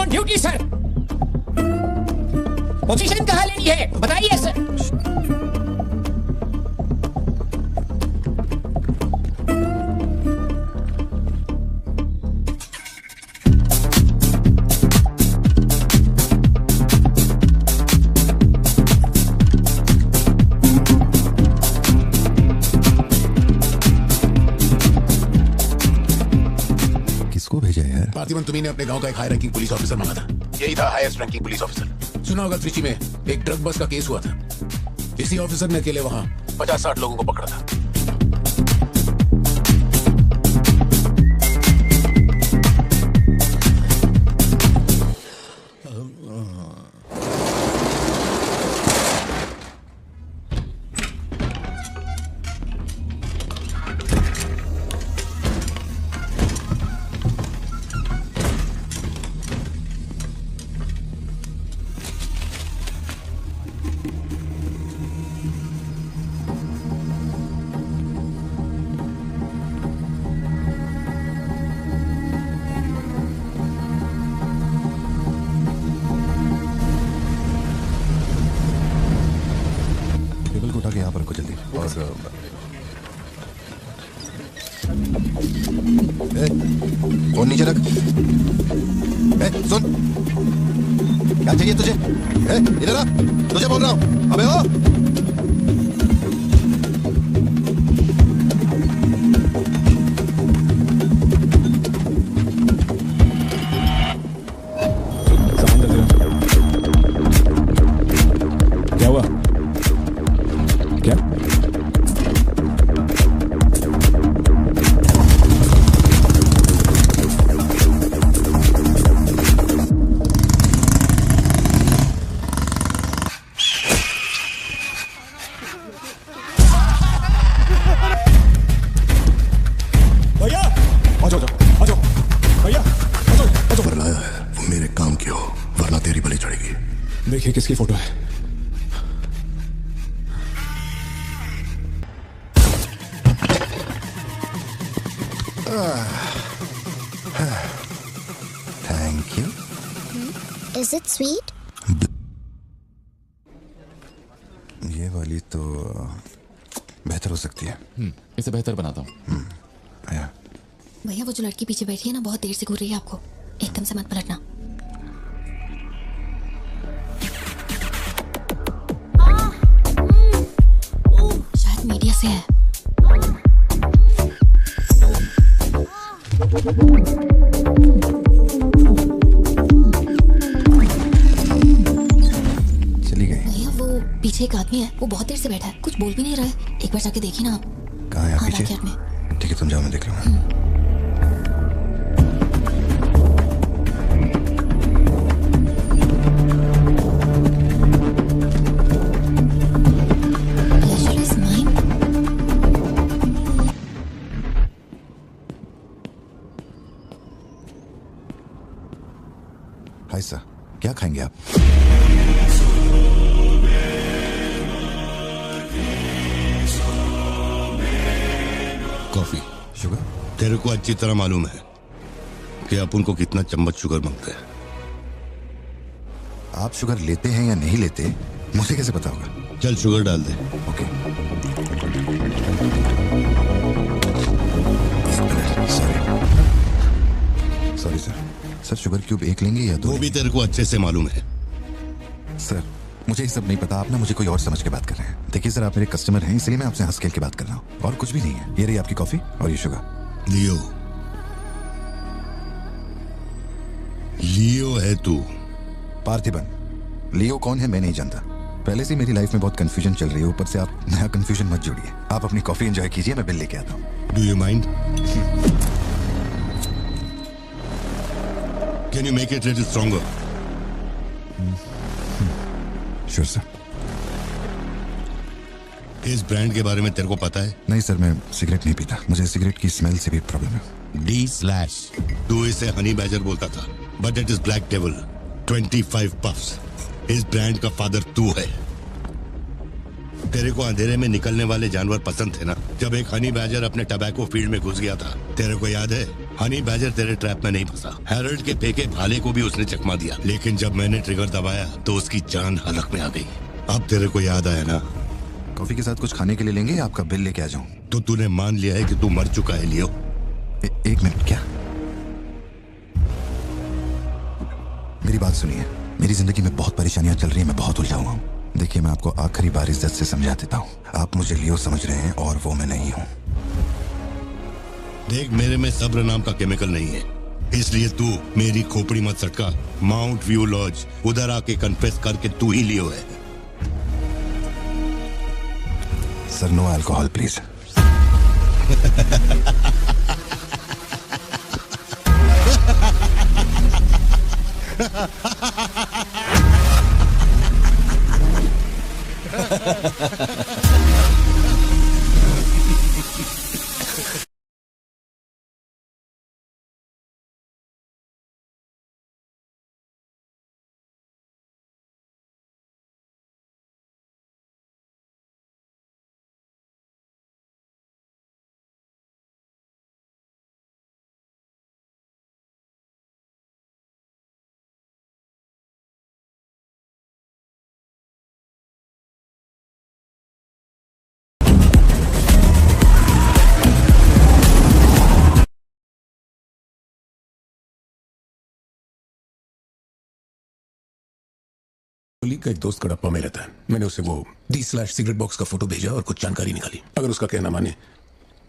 On duty sir. पोजीशन कहाँ लेनी है बताइए सर। पार्थिवन तुम्ही ने अपने गांव का एक हाई रैंकिंग पुलिस ऑफिसर मांगा था। यही था हाईएस्ट रैंकिंग पुलिस ऑफिसर। सुना होगा त्रिची में एक ड्रग बस का केस हुआ था। इसी ऑफिसर ने अकेले वहां 50-60 लोगों को पकड़ा था। यहाँ पर रखो जल्दी। और फोन नीचे रख। सुन, क्या चाहिए तुझे? इधर आ, तुझे बोल रहा हूँ। अबे ओ देखिए किसकी फोटो है। Thank you. Is it sweet? ये वाली तो बेहतर हो सकती है। इसे बेहतर बनाता हूँ। भैया वो जो लड़की पीछे बैठी है ना, बहुत देर से घूर रही है आपको। एकदम से मत पलटना। शायद मीडिया से है। चली गई। भैया वो पीछे एक आदमी है, वो बहुत देर से बैठा है, कुछ बोल भी नहीं रहा है। एक बार जाके देखिए ना आप। कहाँ है? हाँ, पीछे? बैकयार्ड में। ठीक है, तुम जाओ, मैं देख लूंगा। हाय सर, क्या खाएंगे आप? कॉफी। शुगर? तेरे को अच्छी तरह मालूम है कि अपन को कितना चम्मच शुगर मांगता है। आप शुगर लेते हैं या नहीं लेते, मुझे कैसे पता होगा? चल शुगर डाल दे। Okay. Sorry sir. Sir sugar cube एक लेंगे या दो? वो भी तेरे को अच्छे से मालूम है। सर मुझे ये सब नहीं पता, आप ना मुझे कोई और समझ के बात कर रहे हैं। देखिए सर, आप मेरे कस्टमर हैं, इसलिए मैं आपसे हंस खेल के बात कर रहा हूँ, और कुछ भी नहीं है। ये रही आपकी कॉफी और ये शुगर। लियो, लियो है तू? पार्थिबन। लियो कौन है मैं नहीं जानता। पहले से मेरी लाइफ में बहुत कंफ्यूजन चल रही है, ऊपर से आप नया कंफ्यूजन मत जोड़िए। आप अपनी कॉफी एंजॉय कीजिए, मैं बिल लेके आता हूँ। Do you mind? Can you make it little stronger? Sure sir. इस ब्रांड के बारे में तेरे को पता है? नहीं सर, मैं सिगरेट नहीं पीता, मुझे सिगरेट की स्मेल से भी प्रॉब्लम है। D/। तू इसे हनी बैजर बोलता था, but it is black devil. 25 puffs. इस ब्रांड का फादर तू है। तेरे को अंधेरे में निकलने वाले जानवर पसंद थे ना? जब एक हनी बैजर अपने टबैको फील्ड में घुस गया था, तेरे को याद है? हनी बैजर तेरे ट्रैप में नहीं फंसा। हैरोल्ड के फेंके भाले को भी उसने चकमा दिया, लेकिन जब मैंने ट्रिगर दबाया तो उसकी जान हलक में आ गई। अब तेरे को याद आया ना? कॉफी के साथ कुछ खाने के लिए लेंगे या आपका बिल लेके आ जाऊं? तो तूने मान लिया है कि तू मर चुका है लियो? एक मिनट, क्या? मेरी बात सुनिए। मेरी जिंदगी में बहुत परेशानियां चल रही हैं, मैं बहुत उलझा हुआ हूं। देखिए, मैं आपको आखिरी बार इज्जत से समझा देता हूं। आप मुझे लियो समझ रहे हैं और वो मैं नहीं हूं। देख, मेरे में सब्र नाम का केमिकल नहीं है, इसलिए तू मेरी खोपड़ी मत सटका। माउंट व्यू लॉज, उधर आके कन्फेस करके तू ही लियो है। Sir, no alcohol please. Colleague का एक दोस्त कड़प्पा में रहता है। मैंने उसे वो डी/सिगरेट बॉक्स का फोटो भेजा और कुछ जानकारी निकाली। अगर उसका कहना माने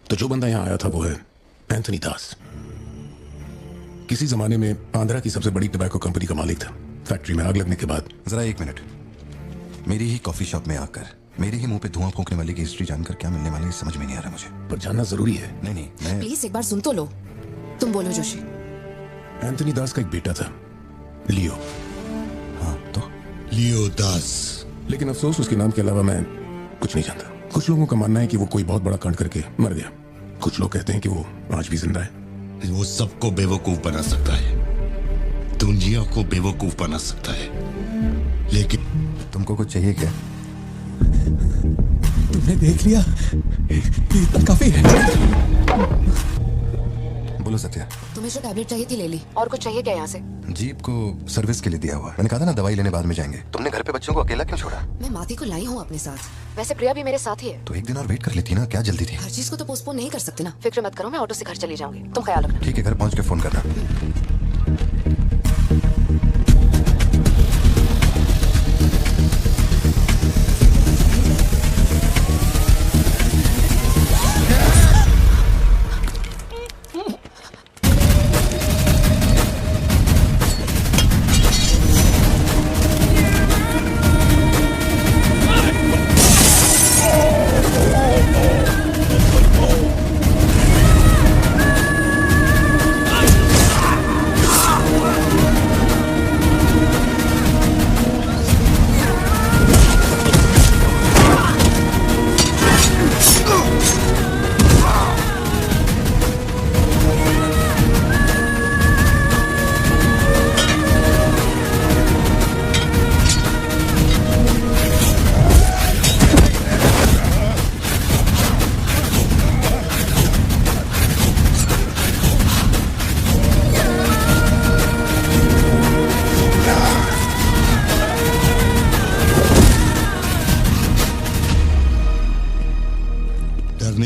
तो जो बंदा यहाँ आया था वो है एंथनी दास। किसी जमाने में आंध्रा की सबसे बड़ी टबैको कंपनी का मालिक था। फैक्ट्री में आग लगने के बाद। जरा एक मिनट, मेरी ही कॉफी शॉप में आकर मेरे ही मुंह पे धुआं फूंकने वाले की हिस्ट्री जानकर क्या मिलने वाला है समझ में नहीं आ रहा मुझे। पर जानना जरूरी है। नहीं, मैं प्लीज एक बार सुन तो लो। तुम बोलो जोशी। एंथनी दास का एक बेटा था, लियो। हाँ, तो लियो दास। लेकिन अफसोस उसके नाम के अलावा मैं कुछ नहीं जानता। कुछ लोगों का मानना है कि वो कोई बहुत बड़ा कांड करके मर गया। कुछ लोग कहते हैं कि वो आज भी जिंदा है। वो सबको बेवकूफ बना सकता है, दुनिया को बेवकूफ बना सकता है, लेकिन तुमको कुछ चाहिए क्या? तुमने देख लिया, इतना काफी है। बोलो सत्या। तुम्हें जो टैबलेट चाहिए थी ले ली। और कुछ चाहिए क्या यहाँ से? जीप को सर्विस के लिए दिया हुआ। मैंने कहा था ना दवाई लेने बाद में जाएंगे। तुमने घर पे बच्चों को अकेला क्यों छोड़ा? मैं माती को लाई हूँ अपने साथ। वैसे प्रिया भी मेरे साथ ही है। तो एक दिन और वेट कर लेती ना, क्या जल्दी थी? हर चीज को तो पोस्टपोन नहीं कर सकते ना। फिक्र मत करो, मैं ऑटो से घर चली जाऊंगी, तुम ख्याल रखना। ठीक है, घर पहुँच के फोन करना।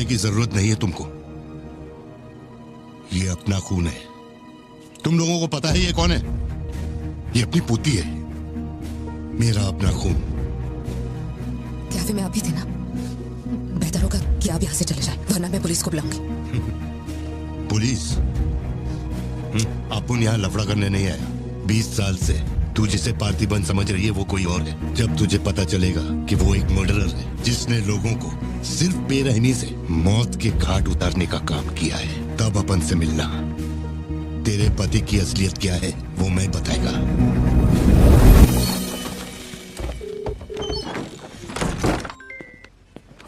की जरूरत नहीं है तुमको। ये अपना खून है। तुम लोगों को पता है ये कौन है? ये अपनी पोती है, मेरा अपना खून। कैफे में आप भी थे ना? बेहतर होगा कि आप यहाँ से चले जाएं, वरना मैं पुलिस को बुलाऊंगी। पुलिस? अपन यहाँ लफड़ा करने नहीं आया। 20 साल से तू जिसे पार्थिबन समझ रही है वो कोई और है। जब तुझे पता चलेगा कि वो एक मर्डरर है जिसने लोगों को सिर्फ बेरहमी से मौत के घाट उतारने का काम किया है, तब अपन से मिलना। तेरे पति की असलियत क्या है वो मैं बताएगा।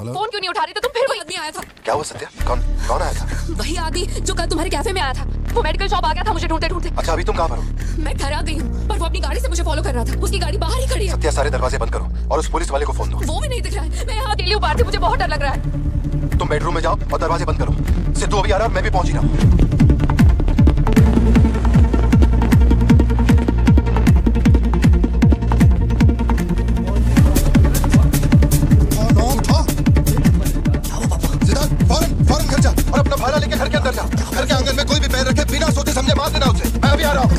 फोन क्यों नहीं उठा रही? तो तुम फिर वही आदमी आया था। क्या हुआ सत्या? कौन आया था? वही आदमी जो कल तुम्हारे कैफे में आया था। वो मेडिकल शॉप आ गया था मुझे ढूंढते ढूंढते। अच्छा अभी तुम कहाँ पर हो? मैं घर आ गई हूँ, पर वो अपनी गाड़ी से मुझे फॉलो कर रहा था। उसकी गाड़ी बाहर ही खड़ी है। सत्या सारे दरवाजे बंद करो और उस पुलिस वाले को फोन दो। वो भी नहीं दिख रहा है। मैं यहाँ अकेली हूँ पार्थी, मुझे बहुत डर लग रहा है। तुम बेडरूम में जाओ और दरवाजे बंद करो। सिद्धू अभी आ रहा है और मैं भी पहुंच ही रहा हूँ। फौरन घर जा और अपना भाला लेके घर के अंदर जा। घर के आंगन में कोई भी पैर रखे बिना सोचे समझे मार देना उसे। मैं अभी आ रहा हूँ।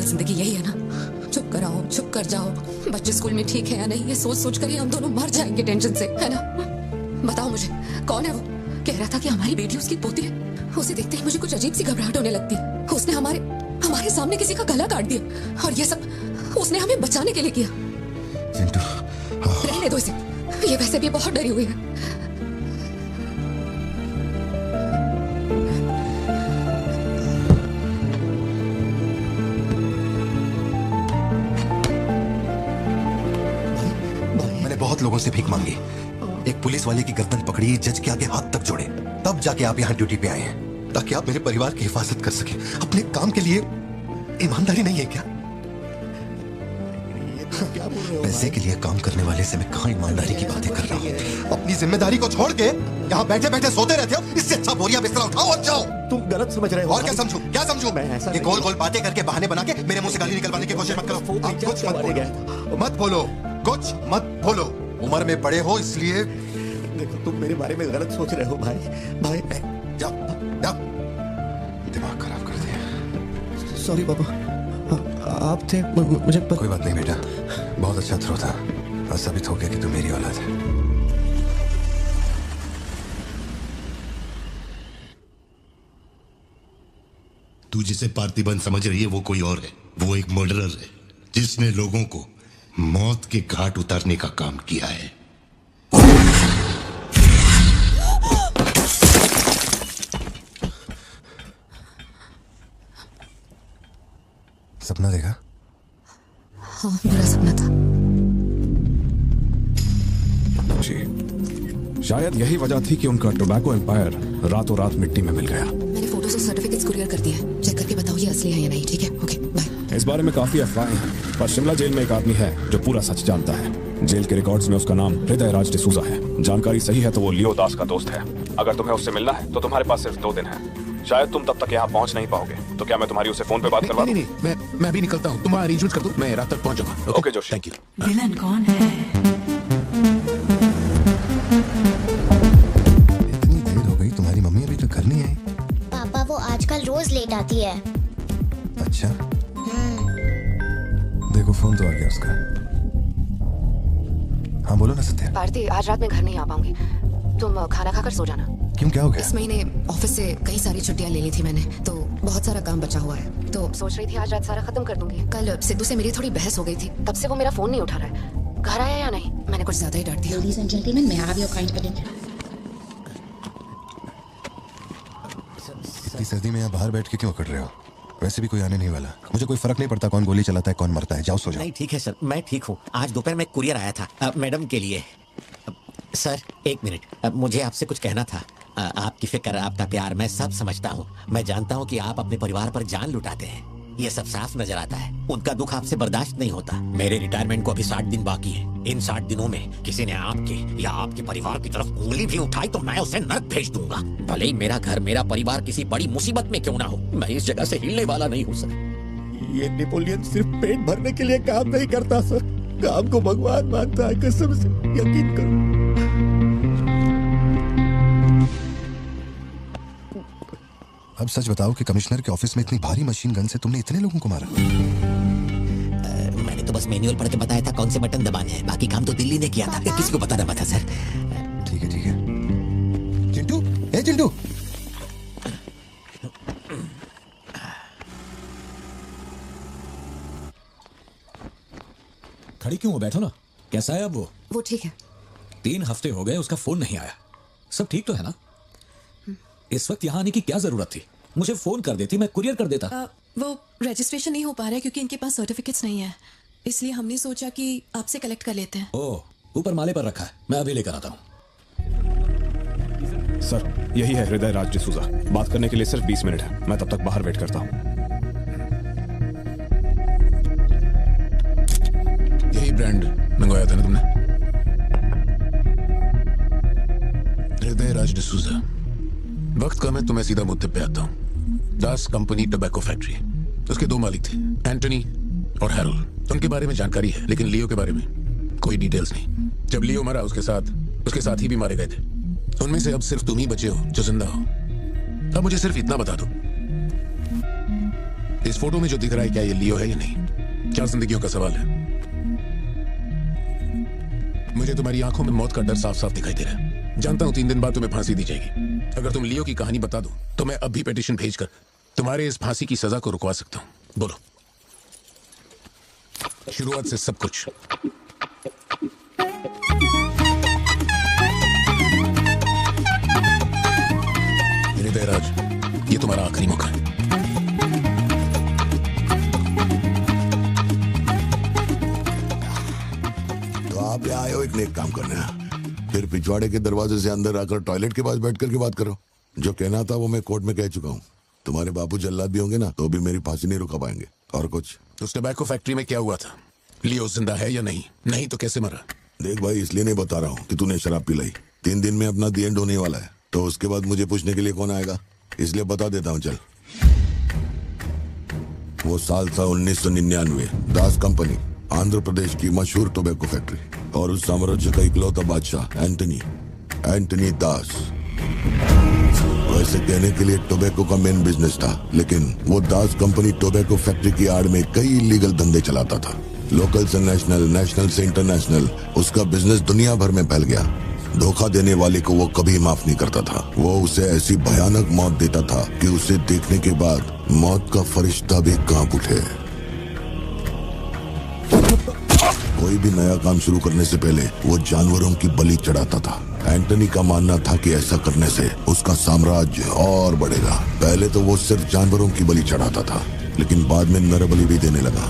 जिंदगी यही है ना, चुप कर आओ, चुप कर जाओ। बच्चे स्कूल में ठीक है या नहीं, ये सोच सोच कर ही हम दोनों मर जाएंगे टेंशन से, है ना? बताओ मुझे, कौन है वो? कह रहा था कि हमारी बेटी उसकी पोती है। उसे देखते ही मुझे कुछ अजीब सी घबराहट होने लगती है। उसने हमारे सामने किसी का गला काट दिया, और ये सब उसने हमें बचाने के लिए किया। रहने दो इसे, ये वैसे भी बहुत डरी हुई है। बहुत लोगों से भीख मांगी, एक पुलिस वाले की गर्दन पकड़ी, जज के आगे हाथ तक जोड़े, तब जाके आप यहाँ ड्यूटी पे आए हैं, ताकि आप मेरे परिवार की हिफाजत कर सके। अपने काम के लिए ईमानदारी नहीं है क्या? क्या बोल रहे हो? पैसे के लिए काम करने वाले से मैं कहाँ ईमानदारी की बातें कर रहा हूँ? अपनी जिम्मेदारी को छोड़ के यहाँ बैठे बैठे सोते रहते हो। इससे अच्छा बोरिया बिस्तरा उठाओ और जाओ। तुम गलत समझ रहे हो। और क्या समझू, क्या समझू? ये गोल गोल बातें करके बहाने बना के मेरे मुंह से गाली निकलवाने की कोशिश मत करो। आप कुछ मत बोलो, कुछ मत बोलो। उम्र में बड़े हो इसलिए। देखो तुम मेरे बारे में गलत सोच रहे हो भाई। जाओ जाओ, दिमाग खराब कर दिया। सॉरी पापा, आप थे, मुझे कोई बात नहीं बेटा, बहुत अच्छा थ्रो था। आज साबित हो गया कि तू मेरी औलाद है। तू जिसे पार्थिबन समझ रही है वो कोई और है। वो एक मर्डरर है जिसने लोगों को मौत के घाट उतारने का काम किया है। सपना देखा? हाँ, मेरा सपना था। जी, शायद यही वजह थी कि उनका टोबैको एम्पायर रातों रात मिट्टी में मिल गया। मैंने फोटोज और सर्टिफिकेट्स कुरियर कर दिए हैं, चेक करके बताओ ये असली है या नहीं। ठीक है, ओके बाय। इस बारे में काफी अफवाहें हैं, पर शिमला जेल में एक आदमी है जो पूरा सच जानता है। जेल के रिकॉर्ड्स में उसका नाम हृदय राज डिसूजा है। जानकारी सही है तो वो लियो दास का दोस्त है। अगर तुम्हें उससे मिलना है तो तुम्हारे पास सिर्फ 2 दिन है। शायद तुम तब तक यहाँ पहुँच नहीं पाओगे, तो क्या मैं तुम्हारी उसे फोन पे बात करवा दूं? नहीं, मैं भी निकलता हूँ। तुम्हारा अरेंजमेंट कर दो, मैं रात तक पहुँच जाऊंगा। Okay Joshi, thank you. Villain कौन है? इतनी देर हो गई, तुम्हारी मम्मी अभी तक घर नहीं आई? पापा वो आजकल रोज लेट आती है। अच्छा, देखो फोन तो आ गया उसका। हाँ बोलो ना सत्या। पार्थी, आज रात में घर नहीं आ पाऊंगी, तुम खाना खाकर सो जाना। क्यों, क्या हो गया? इस महीने ऑफिस से कई सारी छुट्टियां ले ली थी मैंने, तो बहुत सारा काम बचा हुआ है, तो सोच रही थी आज रात सारा खत्म कर दूंगी। कल सिद्धू से मेरी थोड़ी बहस हो गई थी, तब से वो मेरा फोन नहीं उठा रहा है। घर आया या नहीं? मैंने कुछ ज्यादा ही डांट दिया। Ladies and gentlemen, may I have your kind attention? इतनी सर्दी में यहाँ बाहर बैठ के क्यों कर रहे हो? वैसे भी कोई आने नहीं वाला। मुझे कोई फर्क नहीं पड़ता कौन गोली चलाता है कौन मरता है। जाओ सो जाओ। नहीं ठीक है सर, मैं ठीक हूँ। आज दोपहर में कुरियर आया था मैडम के लिए। सर 1 मिनट, मुझे आपसे कुछ कहना था। आपकी फिक्र, आपका प्यार मैं सब समझता हूँ। मैं जानता हूँ कि आप अपने परिवार पर जान लुटाते हैं, ये सब साफ नजर आता है। उनका दुख आपसे बर्दाश्त नहीं होता। मेरे रिटायरमेंट को अभी 60 दिन बाकी हैं। इन 60 दिनों में किसी ने आपके या आपके परिवार की तरफ उंगली भी उठाई तो मैं उसे नरक भेज दूंगा। भले ही मेरा घर, मेरा परिवार किसी बड़ी मुसीबत में क्यों ना हो, मैं इस जगह से हिलने वाला नहीं हूँ सर। ये नेपोलियन सिर्फ पेट भरने के लिए काम नहीं करता सर, काम को भगवान मानता है, कसम से यकीन करो। अब सच बताओ कि कमिश्नर के ऑफिस में इतनी भारी मशीन गन से तुमने इतने लोगों को मारा? मैंने तो बस मैनुअल पढ़ के बताया था कौन से बटन दबाने हैं, बाकी काम तो दिल्ली ने किया था। किसी को बताना मत था सर। ठीक है ठीक है। चिंटू, ए चिंटू, खड़ी क्यों हो? बैठो ना। कैसा है अब वो ठीक है। 3 हफ्ते हो गए, उसका फोन नहीं आया। सब ठीक तो है ना? इस वक्त यहाँ आने की क्या जरूरत थी? मुझे फोन कर देती, मैं कुरियर कर देता। वो रजिस्ट्रेशन नहीं हो पा रहा है क्योंकि इनके पास सर्टिफिकेट्स नहीं है, इसलिए हमने सोचा कि आपसे कलेक्ट कर लेते हैं। ओह, ऊपर माले पर रखा है, मैं अभी लेकर आता हूँ। सर, यही है हृदय राज डिसूजा। बात करने के लिए सिर्फ 20 मिनट है, मैं तब तक बाहर वेट करता हूँ। यही ब्रांड मंगवाया था ना तुमने? हृदय राज डिसूजा। वक्त कम है तो मैं सीधा मुद्दे पे आता हूँ। दास कंपनी टोबैको फैक्ट्री, उसके 2 मालिक थे, एंटनी और हैरोल्ड। उनके बारे में जानकारी है, लेकिन लियो के बारे में कोई डिटेल्स नहीं। जब लियो मरा उसके साथ ही भी मारे गए थे। उनमें से अब सिर्फ तुम ही बचे हो जो जिंदा हो। अब मुझे सिर्फ इतना बता दो, इस फोटो में जो दिख रहा है क्या ये लियो है या नहीं? 4 जिंदगियों का सवाल है। मुझे तुम्हारी आंखों में मौत का डर साफ साफ दिखाई दे रहा है। जानता हूं 3 दिन बाद तुम्हें फांसी दी जाएगी। अगर तुम लियो की कहानी बता दो तो मैं अब भी पिटीशन भेजकर तुम्हारे इस फांसी की सजा को रुकवा सकता हूं। बोलो, शुरुआत से सब कुछ। हृदय राज, ये तुम्हारा आखिरी मौका है। तो आप यहाँ आए हो एक नेक काम करने, फिर पिछवाड़े के दरवाजे से अंदर आकर टॉयलेट के पास बैठ करके बात करो। जो कहना था वो मैं कोर्ट में कह चुका हूँ। तुम्हारे बापू जल्लाद भी होंगे ना तो भी मेरी फांसी नहीं रुका पाएंगे। और कुछ? उस टोबैको फैक्ट्री में क्या हुआ था? लियो जिंदा है या नहीं? नहीं तो कैसे मरा? देख भाई, इसलिए नहीं बता रहा हूँ कि तूने शराब पिलाई। 3 दिन में अपना दी एंड होने वाला है, तो उसके बाद मुझे पूछने के लिए कौन आएगा? इसलिए बता देता हूँ। चल, वो साल था 1999। दास कंपनी, आंध्र प्रदेश की मशहूर टोबैको फैक्ट्री, और उस साम्राज्य का इकलौता बादशाह एंटनी दास। वैसे कहने के लिए टोबैको का मेन बिजनेस था, लेकिन वो दास कंपनी टोबैको फैक्ट्री की आड़ में कई इलीगल धंधे चलाता था। लोकल से नेशनल, नेशनल से इंटरनेशनल, उसका बिजनेस दुनिया भर में फैल गया। धोखा देने वाले को वो कभी माफ नहीं करता था। वो उसे ऐसी भयानक मौत देता था कि उसे देखने के बाद मौत का फरिश्ता भी कांप उठे। कोई भी नया काम शुरू करने से पहले वो जानवरों की बलि चढ़ाता था। एंटनी का मानना था कि ऐसा करने से उसका साम्राज्य और बढ़ेगा। पहले तो वो सिर्फ जानवरों की बलि चढ़ाता था, लेकिन बाद में नर बलि भी देने लगा।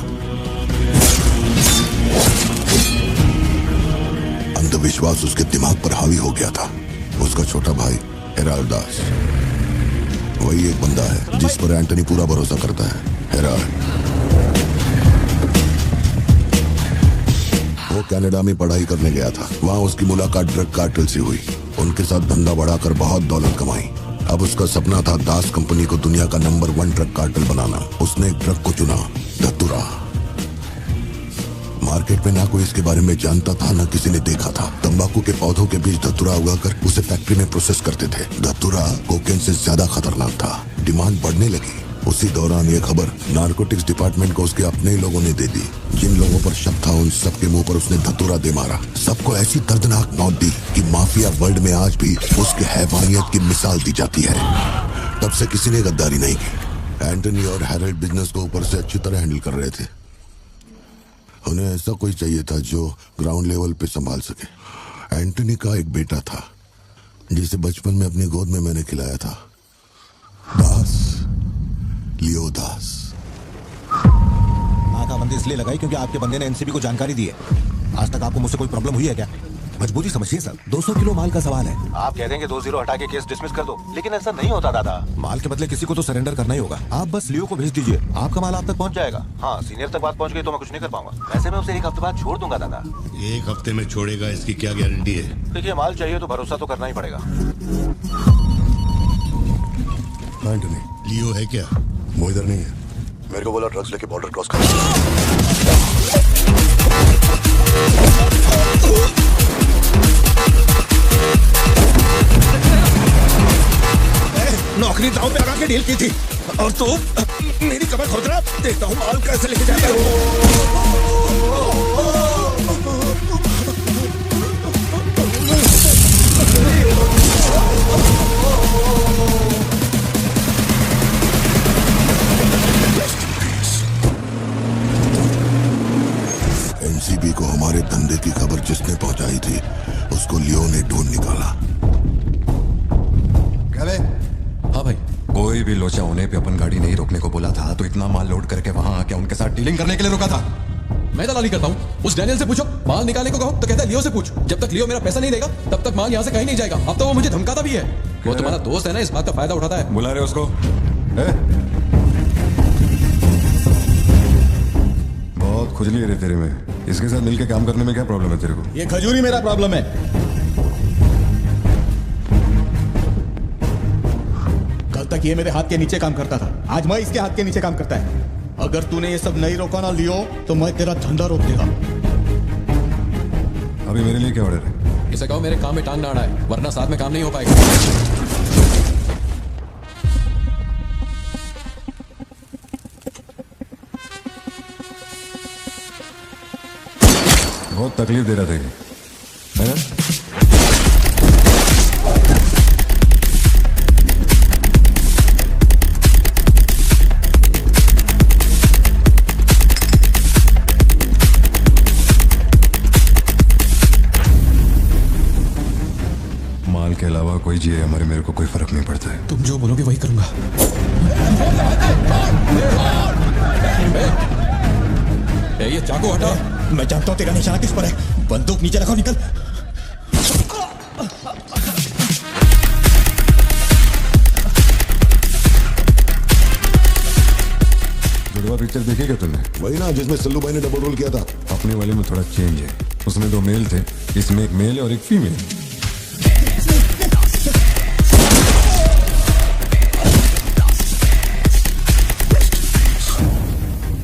अंधविश्वास उसके दिमाग पर हावी हो गया था। उसका छोटा भाई हेराल्ड दास, वही एक बंदा है जिस पर एंटनी पूरा भरोसा करता है। हेराल्ड, वो कनाडा में पढ़ाई करने गया था। वहाँ उसकी मुलाकात ड्रग कार्टेल से हुई। उनके साथ धंधा बढ़ाकर बहुत दौलत कमाई। अब उसका सपना था दास कंपनी को दुनिया का नंबर 1 ड्रग कार्टेल बनाना। उसने एक ड्रग को चुना, धतूरा। मार्केट में ना कोई इसके बारे में जानता था, ना किसी ने देखा था। तंबाकू के पौधों के बीच धतूरा उगाकर उसे फैक्ट्री में प्रोसेस करते थे। धतूरा कोकेन से ज्यादा खतरनाक था। डिमांड बढ़ने लगी। उसी दौरान ये खबर नारकोटिक्स डिपार्टमेंट को उसके अपने ही लोगों ने दे दी। जिन लोगों पर शक था उन सबके मुंह पर उसने धतूरा दे मारा। सबको ऐसी दर्दनाक मौत दी कि माफिया वर्ल्ड में आज भी उसके हैवानियत की मिसाल दी जाती है। तब से किसी ने गद्दारी नहीं की। एंटनी और हैरोल्ड बिजनेस को ऊपर से अच्छी तरह हैंडल कर रहे थे। उन्हें ऐसा कोई चाहिए था जो ग्राउंड लेवल पे संभाल सके। एंटनी का एक बेटा था जिसे बचपन में अपनी गोद में मैंने खिलाया था, दास, लियो दास। नाकाबंदी इसलिए लगाई क्योंकि आपके बंदे ने एनसीबी को जानकारी दी है। आज तक आपको मुझसे कोई प्रॉब्लम हुई है क्या? मजबूरी समझिए सर, 200 किलो माल का सवाल है। आप कह देंगे 2-0 हटा के केस डिसमिस कर दो, लेकिन ऐसा नहीं होता दादा। माल के बदले किसी को तो सरेंडर करना ही होगा। आप बस लियो को भेज दीजिए, आपका माल आप तक पहुंच जाएगा। हाँ, सीनियर तक बात पहुंच गई तो मैं कुछ नहीं कर पाऊंगा। वैसे मैं उसे 1 हफ्ते बाद छोड़ दूंगा दादा। 1 हफ्ते में छोड़ेगा, इसकी क्या गारंटी है? देखिए, माल चाहिए तो भरोसा तो करना ही पड़ेगा। लियो है क्या? वो इधर नहीं है। मेरे को बोला ड्रग्स लेके बॉर्डर क्रॉस कर। नौकरी दांव पे लगा के डील की थी और तू मेरी कमर खोद रहा। देखता हूँ माल कैसे लेके जाता है। एनसीबी को हमारे धंधे की खबर जिसने पहुंचाई थी उसको लियो ने ढूंढ निकाला। हाँ भाई, कोई भी लोचा होने पे अपन गाड़ी नहीं रोकने को बोला था, तो इतना माल लोड करके वहां आके उनके साथ डीलिंग करने के लिए रुका था। मैं दलाली करता हूँ? उस डैनियल से पूछो। माल निकालने को कहो तो कहता है लियो से पूछ। जब तक लियो मेरा पैसा नहीं देगा तब तक माल यहाँ से कहीं नहीं जाएगा। अब तो वो मुझे धमकाता भी है। वो तुम्हारा दोस्त है ना, इस बात का फायदा उठाता है। बुला रहे उसको? बहुत खुजली है रे तेरे में। इसके साथ मिलके काम करने में क्या प्रॉब्लम है तेरे को? ये खजूरी मेरा प्रॉब्लम है। कल तक ये मेरे हाथ के नीचे काम करता था, आज मैं इसके हाथ के नीचे काम करता है। अगर तूने ये सब नहीं रोका ना लियो तो मैं तेरा धंधा रोक देगा। अभी मेरे लिए क्या ऑर्डर है? इसे कहो मेरे काम में टांग ना अड़ाए, वरना साथ में काम नहीं हो पाएगा। बहुत तकलीफ दे रहा था ये, है ना? माल के अलावा कोई जिए हमारे, मेरे को कोई फर्क नहीं पड़ता है। तुम जो बोलोगे वही करूंगा। ये चाकू हटा। मैं जानता हूँ तेरा निशाना किस पर है। बंदूक नीचे रखो, निकल। जुड़वा पिक्चर देखी क्या तुमने? वही ना जिसमें सल्लू भाई ने डबल रोल किया था। अपने वाले में थोड़ा चेंज है, उसमें 2 मेल थे, इसमें 1 मेल है और 1 फीमेल।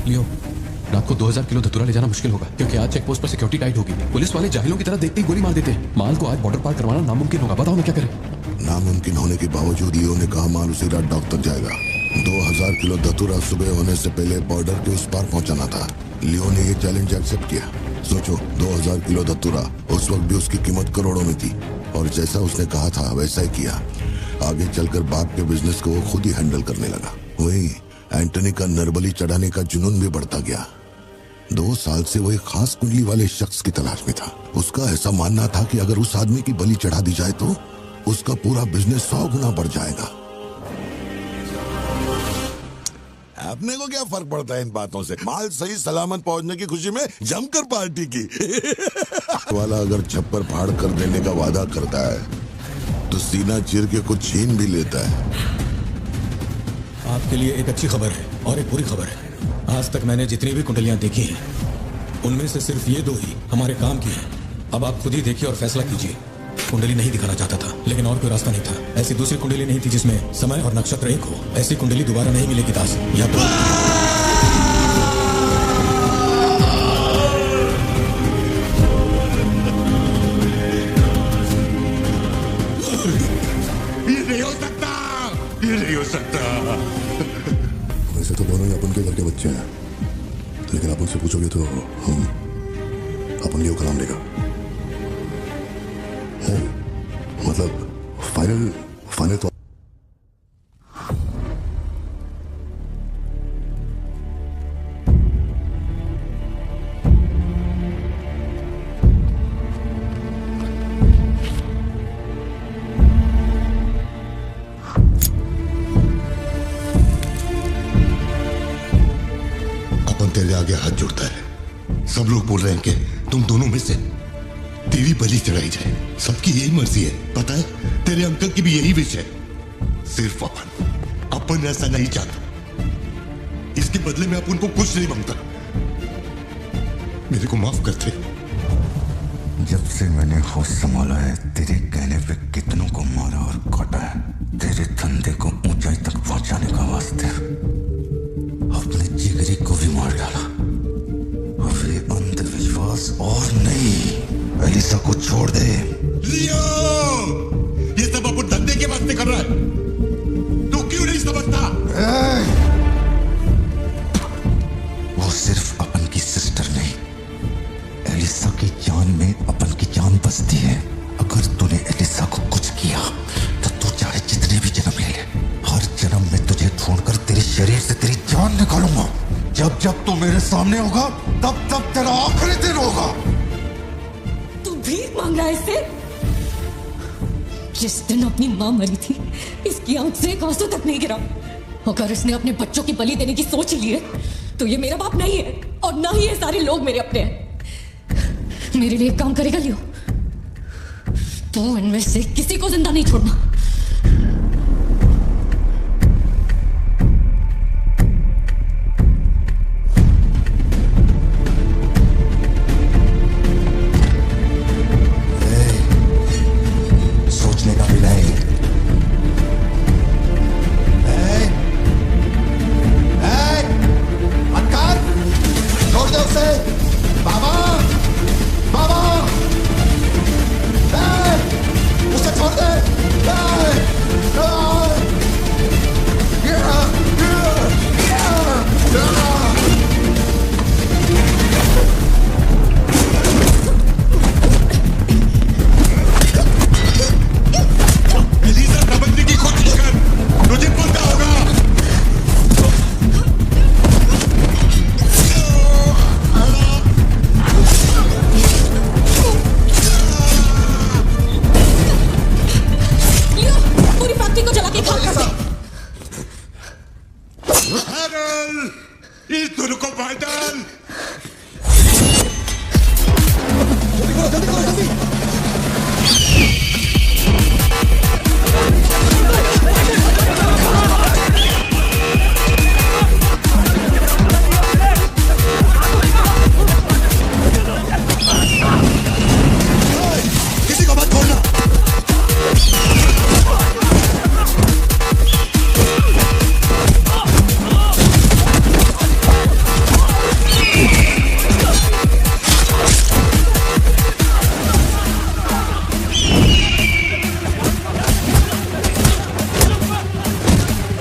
लियो, रात को 2000 किलो धतूरा ले जाना मुश्किल होगा, क्योंकि आज चेक पोस्ट पर सिक्योरिटी टाइट होगी। पुलिस वाले जाहिलों की तरह देखते ही गोली मार देते हैं। माल को आज बॉर्डर पार करवाना नामुमकिन होगा। बताओ मैं क्या करें? नामुमकिन होने के बावजूद लियो ने कहा माल उसी रात डॉक तक जाएगा। 2000 किलो धतूरा सुबह होने से पहले बॉर्डर के उस पार पहुंचाना था। लियो ने ये चैलेंज एक्सेप्ट किया। सोचो, 2000 किलो धतूरा, उस वक्त भी उसकी कीमत करोड़ों में थी, और जैसा उसने कहा था वैसा ही किया। आगे चलकर बाप के बिजनेस को वो खुद ही हैंडल करने लगा। वही एंटनी का नरबली चढ़ाने का जुनून भी बढ़ता गया। 2 साल से वो एक खास कुंडली वाले शख्स की तलाश में था। उसका ऐसा मानना था कि अगर उस आदमी की बलि चढ़ा दी जाए तो उसका पूरा बिजनेस 100 गुना बढ़ जाएगा। अपने को क्या फर्क पड़ता है इन बातों से? माल सही सलामत पहुंचने की खुशी में जमकर पार्टी की। वाला अगर छप्पर फाड़ कर देने का वादा करता है तो सीना चीर के कुछ छीन भी लेता है। आपके लिए एक अच्छी खबर है और एक बुरी खबर है। आज तक मैंने जितनी भी कुंडलियां देखी हैं उनमें से सिर्फ ये 2 ही हमारे काम की हैं। अब आप खुद ही देखिए और फैसला कीजिए। कुंडली नहीं दिखाना चाहता था, लेकिन और कोई रास्ता नहीं था। ऐसी दूसरी कुंडली नहीं थी जिसमें समय और नक्षत्र एक हो। ऐसी कुंडली दोबारा नहीं मिलेगी दास। या तो ये नहीं हो सकता, ये नहीं हो सकता। वैसे तो दोनों ही अपन के घर के बच्चे हैं, लेकिन आप उनसे पूछोगे तो हम अपन लियो का नाम लेगा। मतलब फाइनल तो अपन तेरे आगे हाथ जोड़ता है। सब लोग बोल रहे हैं कि तुम दोनों में से तेरी बलि चढ़ाई जाए, सबकी यही मर्जी है। पता है तेरे अंकल की भी यही विश है। सिर्फ अपन ऐसा नहीं चाहता। इसके बदले में अपन को कुछ नहीं मांगता। मेरे को माफ करते। जब से मैंने होश संभाला है, तेरे कहने पे कितनों को मारा और काटा है। तेरे धंधे को ऊंचाई तक पहुंचाने का वास्ते अपने जिगरी को भी मार डाला। अब ये अंधविश्वास और नहीं, एलिसा को छोड़ दे। लियो, ये सब अपन धंधे के वास्ते कर रहा है। तू क्यों नहीं समझता? वो सिर्फ अपन की सिस्टर नहीं, एलिसा की जान में अपन की जान बसती है। अगर तूने एलिसा को कुछ किया तो तू चाहे जितने भी जन्म ले ले, हर जन्म में तुझे ढूंढकर तेरे शरीर से तेरी जान निकालूंगा। जब जब तू मेरे सामने होगा, तब तब तेरा आखिरी दिन होगा। तू भीख मांग रहा है इससे? जिस दिन अपनी मां मरी थी, इसकी आंख से एक आंसू तक नहीं गिरा। अगर इसने अपने बच्चों की बलि देने की सोच ली है, तो ये मेरा बाप नहीं है और ना ही ये सारे लोग मेरे अपने हैं। मेरे लिए एक काम करेगा लियो, तू इनमें से किसी को जिंदा नहीं छोड़ना। सोचने का भी नहीं। अनकार, छोड़ दो उसे। बाबा, बाबा, उसे छोड़ दे। एलिसा समझने की कोशिश कर, तुझे पता होगा। पूरी फैक्ट्री को जला के खाक कर दे। इस दोनों को मार डाल। किसी को मत छोड़ना।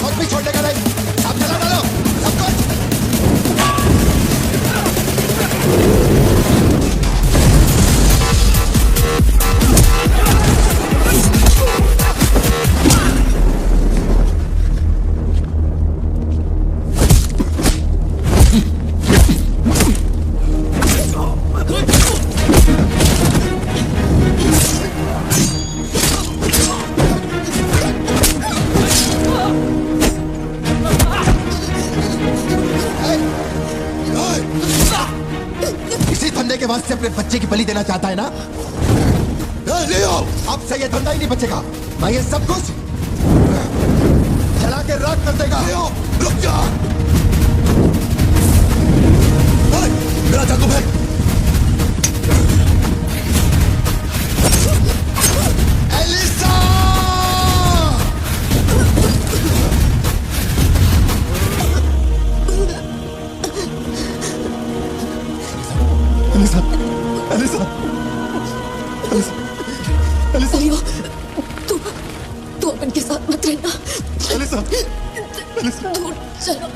कुछ भी छोड़ने का नहीं, सब जला डालो, सब कुछ। इसी धंधे के वास्ते अपने बच्चे की बलि देना चाहता है ना? लियो, अब से ये धंधा ही नहीं बचेगा। मैं ये सब कुछ जला के राख कर देगा। लियो, रुक जा। मेरा चाकू फेंक। Elisa! Elisa, Elisa, Elisa, Elisa. Leo, तू अपन के साथ मत रहना। एलिसा, एलिसा, दूर चलो।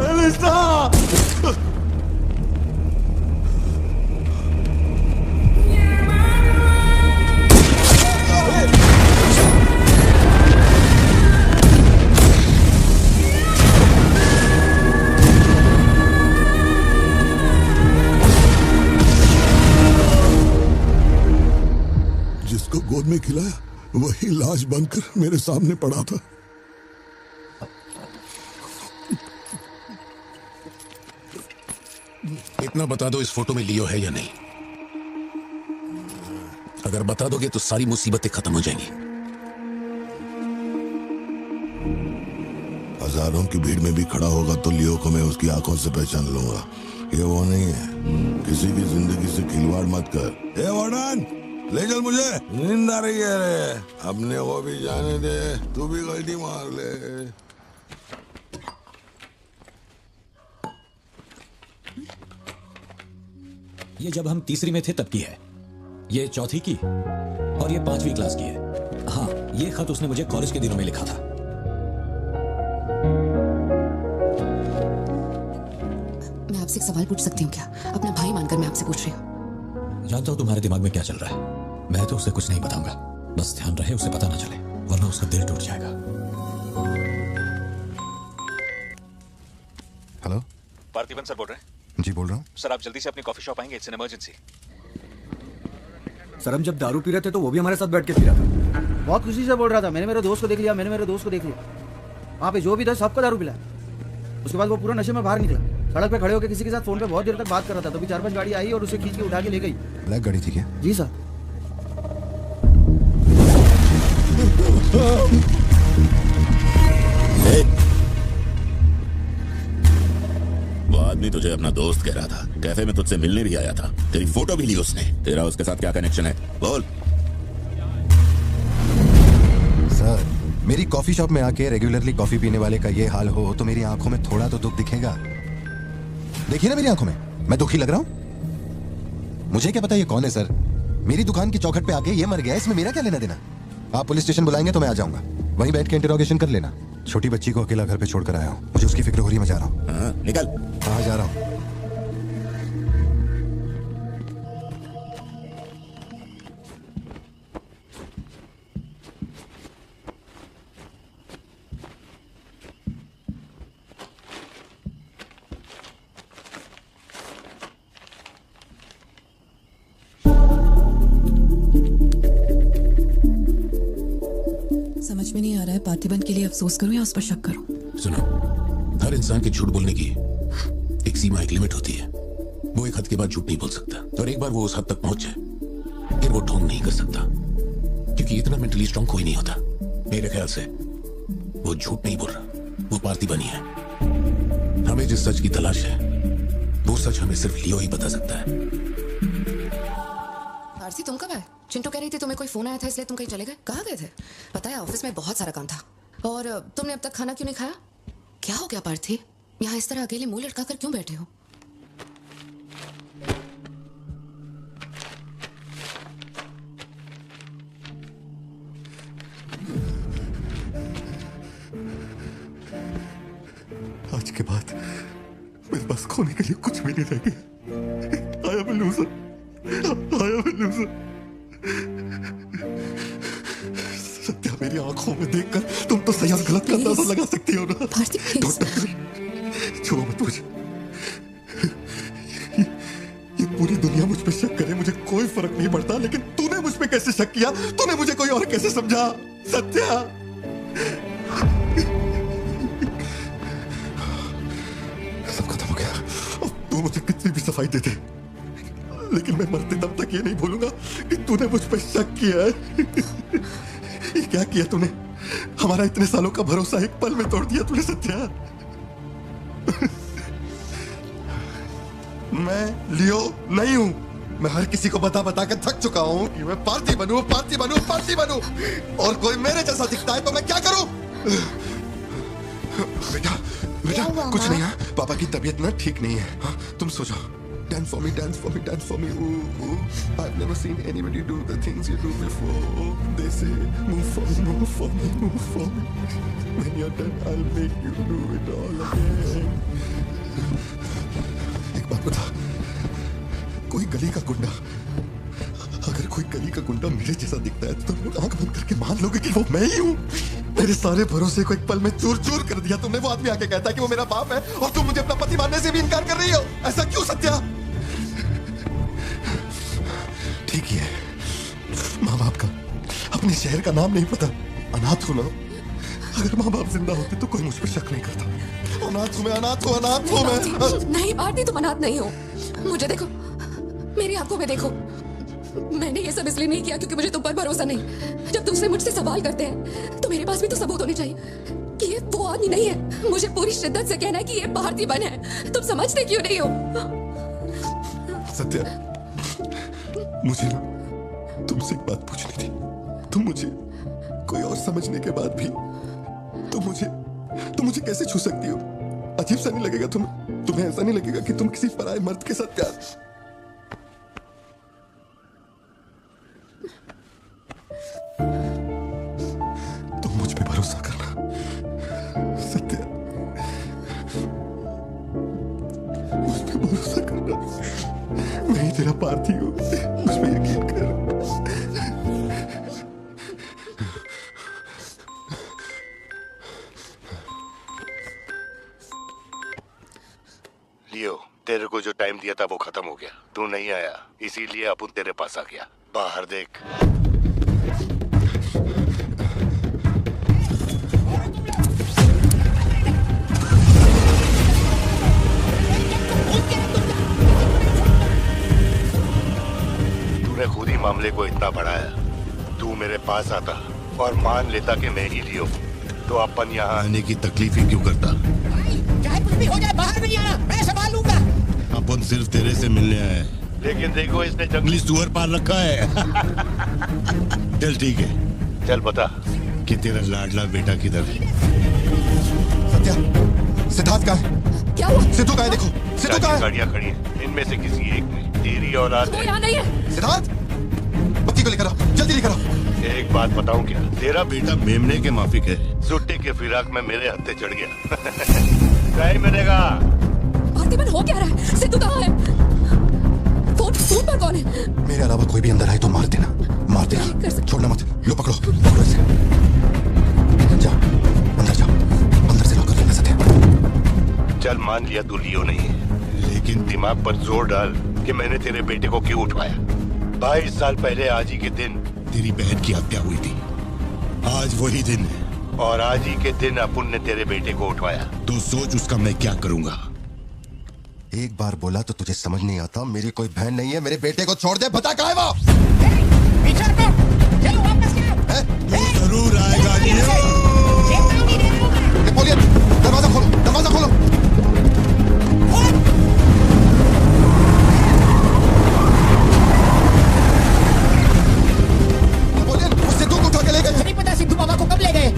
एलिसा! जिसको गोद में खिलाया वही लाश बनकर मेरे सामने पड़ा था। इतना बता दो, इस फोटो में लियो है या नहीं? अगर बता दोगे तो सारी मुसीबतें खत्म हो जाएंगी। हजारों की भीड़ में भी खड़ा होगा तो लियो को मैं उसकी आंखों से पहचान लूंगा। ये वो नहीं है। किसी की जिंदगी से खिलवाड़ मत कर। ए वार्डन, ले चल मुझे, नींद आ रही है रे। अपने को भी जाने दे, तू भी गलती मार ले। ये जब हम तीसरी में थे तब की है, ये चौथी की और ये 5वीं क्लास की है। हाँ, ये खत उसने मुझे कॉलेज के दिनों में लिखा था। मैं आपसे एक सवाल पूछ सकती हूँ क्या? अपना भाई मानकर मैं आपसे पूछ रही हूँ। जानता हूँ तुम्हारे दिमाग में क्या चल रहा है। मैं तो उसे कुछ नहीं बताऊंगा, बस ध्यान रहे उसे पता ना चले, वरना उसका दिल टूट जाएगा। हेलो, पार्थिबन सर बोल रहे हैं? जी बोल रहा हूँ। सर आप जल्दी से अपनी कॉफी शॉप आएंगे, इट्स एन इमरजेंसी। सर हम जब दारू पी रहे थे तो वो भी हमारे साथ बैठ के पी रहा था। बहुत खुशी से बोल रहा था, मैंने मेरे दोस्त को देख लिया, मैंने मेरे दोस्त को देख लिया। वहाँ पे जो भी था सबको दारू पिलाया। उसके बाद वो पूरा नशे में बाहर निकला, सड़क पे खड़े होकर किसी के साथ फोन पे बहुत देर तक बात कर रहा था। तभी 4-5 गाड़ी आई और उसे खींच के उठा के ले गई। ब्लैक गाड़ी थी क्या? जी सर। वो आदमी तुझे अपना दोस्त कह रहा था, कैफे में तुझसे मिलने भी आया था, तेरी फोटो भी ली उसने। तेरा उसके साथ क्या कनेक्शन है, बोल। सर, मेरी कॉफी शॉप में आके रेगुलरली कॉफी पीने वाले का ये हाल हो तो मेरी आंखों में थोड़ा तो दुख दिखेगा। देखिए ना मेरी आंखों में, मैं दुखी लग रहा हूँ? मुझे क्या पता ये कौन है सर? मेरी दुकान की चौखट पे आके ये मर गया, इसमें मेरा क्या लेना देना? आप पुलिस स्टेशन बुलाएंगे तो मैं आ जाऊंगा, वहीं बैठ के इंटरोगेशन कर लेना। छोटी बच्ची को अकेला घर पे छोड़कर आया हूँ, मुझे उसकी फिक्र हो रही है, मैं जा रहा हूँ। निकल। हाँ जा रहा हूँ। समझ में नहीं आ रहा है पार्थिबन के लिए अफसोस करूं या उस पर शक करूं। सुनो, हर इंसान के झूठ बोलने की एक सीमा, एक लिमिट होती है। वो एक हद के बाद झूठ नहीं बोल सकता, और एक बार वो उस हद तक पहुंच जाए फिर वो ढोंग नहीं कर सकता, क्योंकि इतना मेंटली स्ट्रांग कोई नहीं होता। मेरे ख्याल से वो झूठ नहीं बोल रहा, वो पार्थिबन ही है। हमें जिस सच की तलाश है वो सच हमें सिर्फ लियो ही बता सकता है। आरसी तुम कब आए? चिंटू कह रही थी तुम्हें कोई फोन आया था इसलिए तुम कहीं चले गए। कहाँ गए थे? पता है ऑफिस में बहुत सारा काम था। और तुमने अब तक खाना क्यों नहीं खाया? क्या हो गया पार्थी? यहाँ इस तरह अकेले मुंह लटका कर क्यों बैठे हो? आज के बाद मेरे पास खोने के लिए कुछ भी नहीं रह गया। I am a loser. I am a loser. Satya, मेरी आंखों में देखकर तुम तो सही और गलत का अंदाजा लगा सकती हो ना? छुओ मत मुझे। ये पूरी दुनिया मुझ पे शक करे, मुझे कोई फर्क नहीं पड़ता, लेकिन तूने मुझ पे कैसे शक किया? तूने मुझे कोई और कैसे समझा? सत्या, सब खत्म हो गया। अब तू मुझे कितनी भी सफाई दे दे, लेकिन मैं मरते दम तक ये नहीं भूलूंगा कि तूने मुझ पे शक किया है। ये क्या किया तूने? हमारा इतने सालों का भरोसा एक पल में तोड़ दिया तूने सत्या। मैं लियो नहीं हूं। मैं हर किसी को बता बता कर थक चुका हूं कि मैं पार्टी बनूं, पार्टी बनूं, पार्टी बनूं, और कोई मेरे जैसा दिखता है तो मैं क्या करूं? बेटा बेटा कुछ नहीं है, पापा की तबीयत ना ठीक नहीं है। हाँ, तुम सो जाओ, Dance for me, dance for me, dance for me. Ooh, ooh. I've never seen anybody do the things you do before. They say, move for me, move for me, move for me. When you're done, I'll make you do it all again. एक बात बता, कोई गली का गुंडा, अगर कोई गली का गुंडा मेरे जैसा दिखता है तो तुम आंख बंद करके मान लोगे कि वो मैं ही हूँ। मेरे सारे भरोसे को एक पल में चूर चूर कर दिया तुमने। वो आदमी आके कहता है कि वो मेरा बाप है और तुम मुझे अपना पति मानने से भी इनकार कर रही हो। ऐसा क्यों सत्या? ठीक ही है, माँ बाप का अपने शहर का नाम नहीं पता, अनाथ हो ना। अगर माँ बाप जिंदा होते तो कोई मुझ पर शक नहीं करता। अनाथ हूँ मैं, अनाथ हूँ, अनाथ हूँ मैं। नहीं भारती, तुम अनाथ नहीं हो। मुझे देखो, मेरी आंखों में देखो। मैंने ये सब इसलिए नहीं किया क्योंकि मुझे तुम पर भरोसा नहीं। जब तुमसे मुझसे सवाल करते हैं तो मेरे पास भी तो सबूत होने चाहिए कि ये वो आदमी नहीं है। मुझे पूरी शिद्दत से कहना है कि ये भारती बन है। तुम समझते क्यों नहीं हो? सत्या, मुझे ना तुमसे एक बात पूछनी थी। तुम मुझे कोई और समझने के बाद भी तुम मुझे कैसे छू सकती हो? अजीब सा नहीं लगेगा तुम्हें ऐसा नहीं लगेगा कि तुम किसी पराये मर्द के साथ प्यार? तुम मुझ पे भरोसा करना सत्या, मुझ पे भरोसा करना। मैं ही तेरा पार्थी हूँ, मुझ पे यकीन कर। लियो, तेरे को जो टाइम दिया था वो खत्म हो गया। तू नहीं आया, इसीलिए अपन तेरे पास आ गया। बाहर देख। तूने खुद ही मामले को इतना बढ़ाया। तू मेरे पास आता और मान लेता कि मैं ही लियो, तो अपन यहाँ आने की तकलीफ ही क्यों करता? चाहे कुछ भी हो जाए, बाहर नहीं आना, मैं संभाल लूंगा। अपन सिर्फ तेरे से मिलने आए हैं, लेकिन देखो इसने जंगली सुअर पाल रखा है। चल ठीक है, चल बता कि तेरा लाडला बेटा किधर है? सत्या, सिद्धार्थ का है? क्या हुआ? सिद्धू का है? देखो, सिद्धू का है। गाड़ियां खड़ी हैं, इनमें से किसी एक में तेरी औलाद वो यहाँ नहीं है। सिद्धार्थ, बत्ती को लेकर आओ, जल्दी लेकर आओ। एक बात बताऊं क्या? तेरा बेटा मेमने के माफिक है। सुट्टे के फिराक में मेरे हत्थे चढ़ गया। क्या मिलेगा? भारतीबन हो क्या रहा है? सिद्धू कहाँ है? फोन पर कौन है? मेरे अलावा कोई भी अंदर आए तो मार देना, मार देना, छोड़ना मत। लो पकड़ो, पकड़ो इसे। जाओ, अंदर जाओ, अंदर से लॉकर लेना सत्या। चल मान लिया तू लियो नहीं है, लेकिन दिमाग पर जोर डाल कि मैंने तेरे बेटे को क्यों उठवाया। 22 साल पहले आज ही के दिन तेरी बहन की हत्या हुई थी। आज वही दिन है और आज ही के दिन अपुन ने तेरे बेटे को उठवाया। तो सोच उसका मैं क्या करूंगा। एक बार बोला तो तुझे समझ नहीं आता? मेरी कोई बहन नहीं है, मेरे बेटे को छोड़ दे। बता कहाँ है वो? जरूर आएगा नेपोलियन, दरवाजा खोलो, दरवाजा खोलो। नेपोलियन, उस सिद्धू को उठा के ले गए। नहीं पता सिद्धू बाबा को कब ले गए।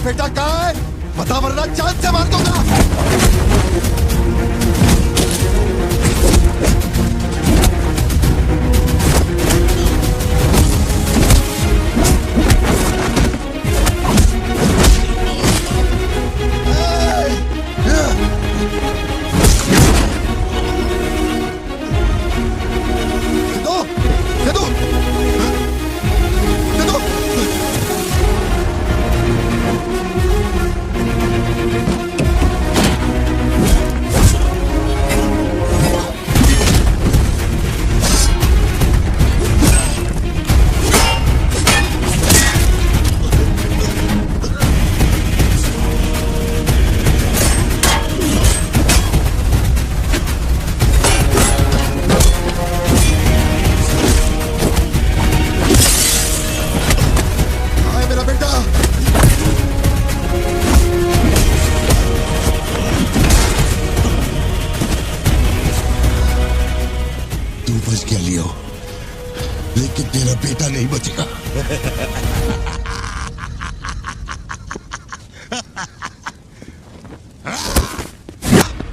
बेटा कहाँ है? बता वरना चांद से मार दूंगा।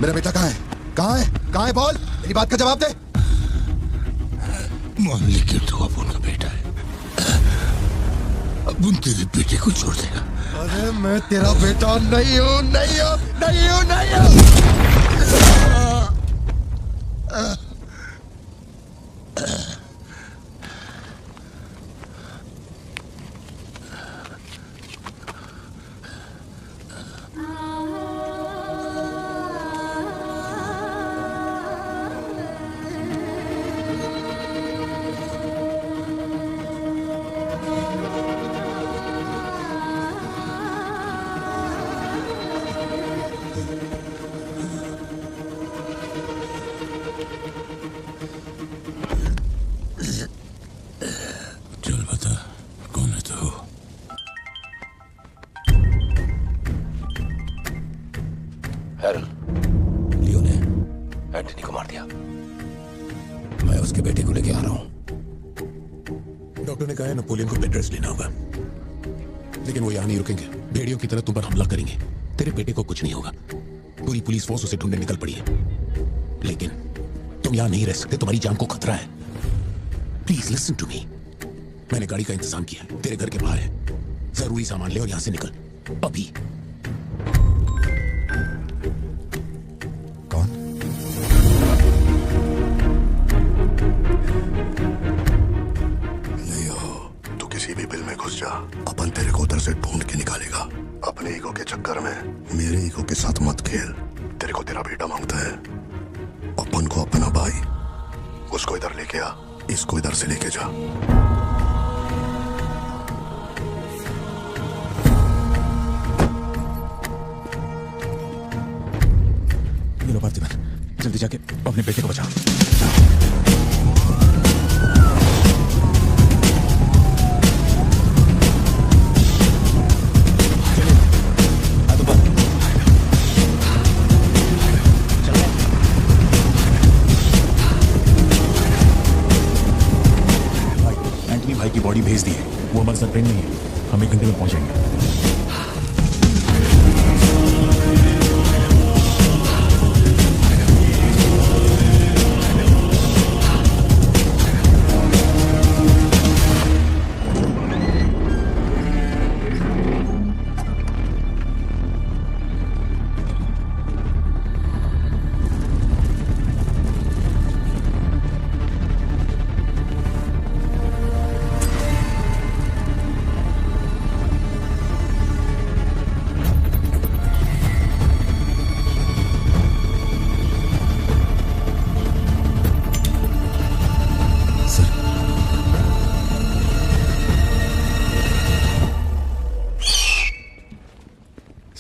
मेरा बेटा कहाँ है? कहाँ है? कहाँ है? बोल, मेरी बात का जवाब दे। मान ली कि तू अब उनका बेटा है, अब उन तेरे बेटे को छोड़ देगा। अरे मैं तेरा बेटा नहीं हूँ, नहीं हूँ, नहीं हूँ, नहीं हूँ। लियो ने एंटनी को मार दिया। मैं उसके बेटे को लेके आ रहा हूं। डॉक्टर ने कहा है नेपोलियन को बेड रेस्ट लेना होगा, लेकिन वो यहां नहीं रुकेंगे। भेड़ियों की तरह तुम पर हमला करेंगे। तेरे बेटे को कुछ नहीं होगा। पूरी पुलिस फोर्स उसे ढूंढने निकल पड़ी है, लेकिन तुम यहां नहीं रह सकते। तुम्हारी जान को खतरा है। Please listen to me. मैंने गाड़ी का इंतजाम किया, तेरे घर के बाहर है। जरूरी सामान ले और यहां से निकल अभी। अपन तेरे को उधर से ढूंढ के निकालेगा। अपने ईगो के चक्कर में मेरे ईगो के साथ मत खेल। तेरे को तेरा बेटा मांगता है, अपन को अपना भाई। उसको इधर लेके आ, इसको इधर से लेके जा। ये लो पार्थिवन, जल्दी जाके अपने बेटे को बचाओ। भाई की बॉडी भेज दी है, वो हमारे साथ ट्रेन नहीं है। हम 1 घंटे में पहुंचेंगे।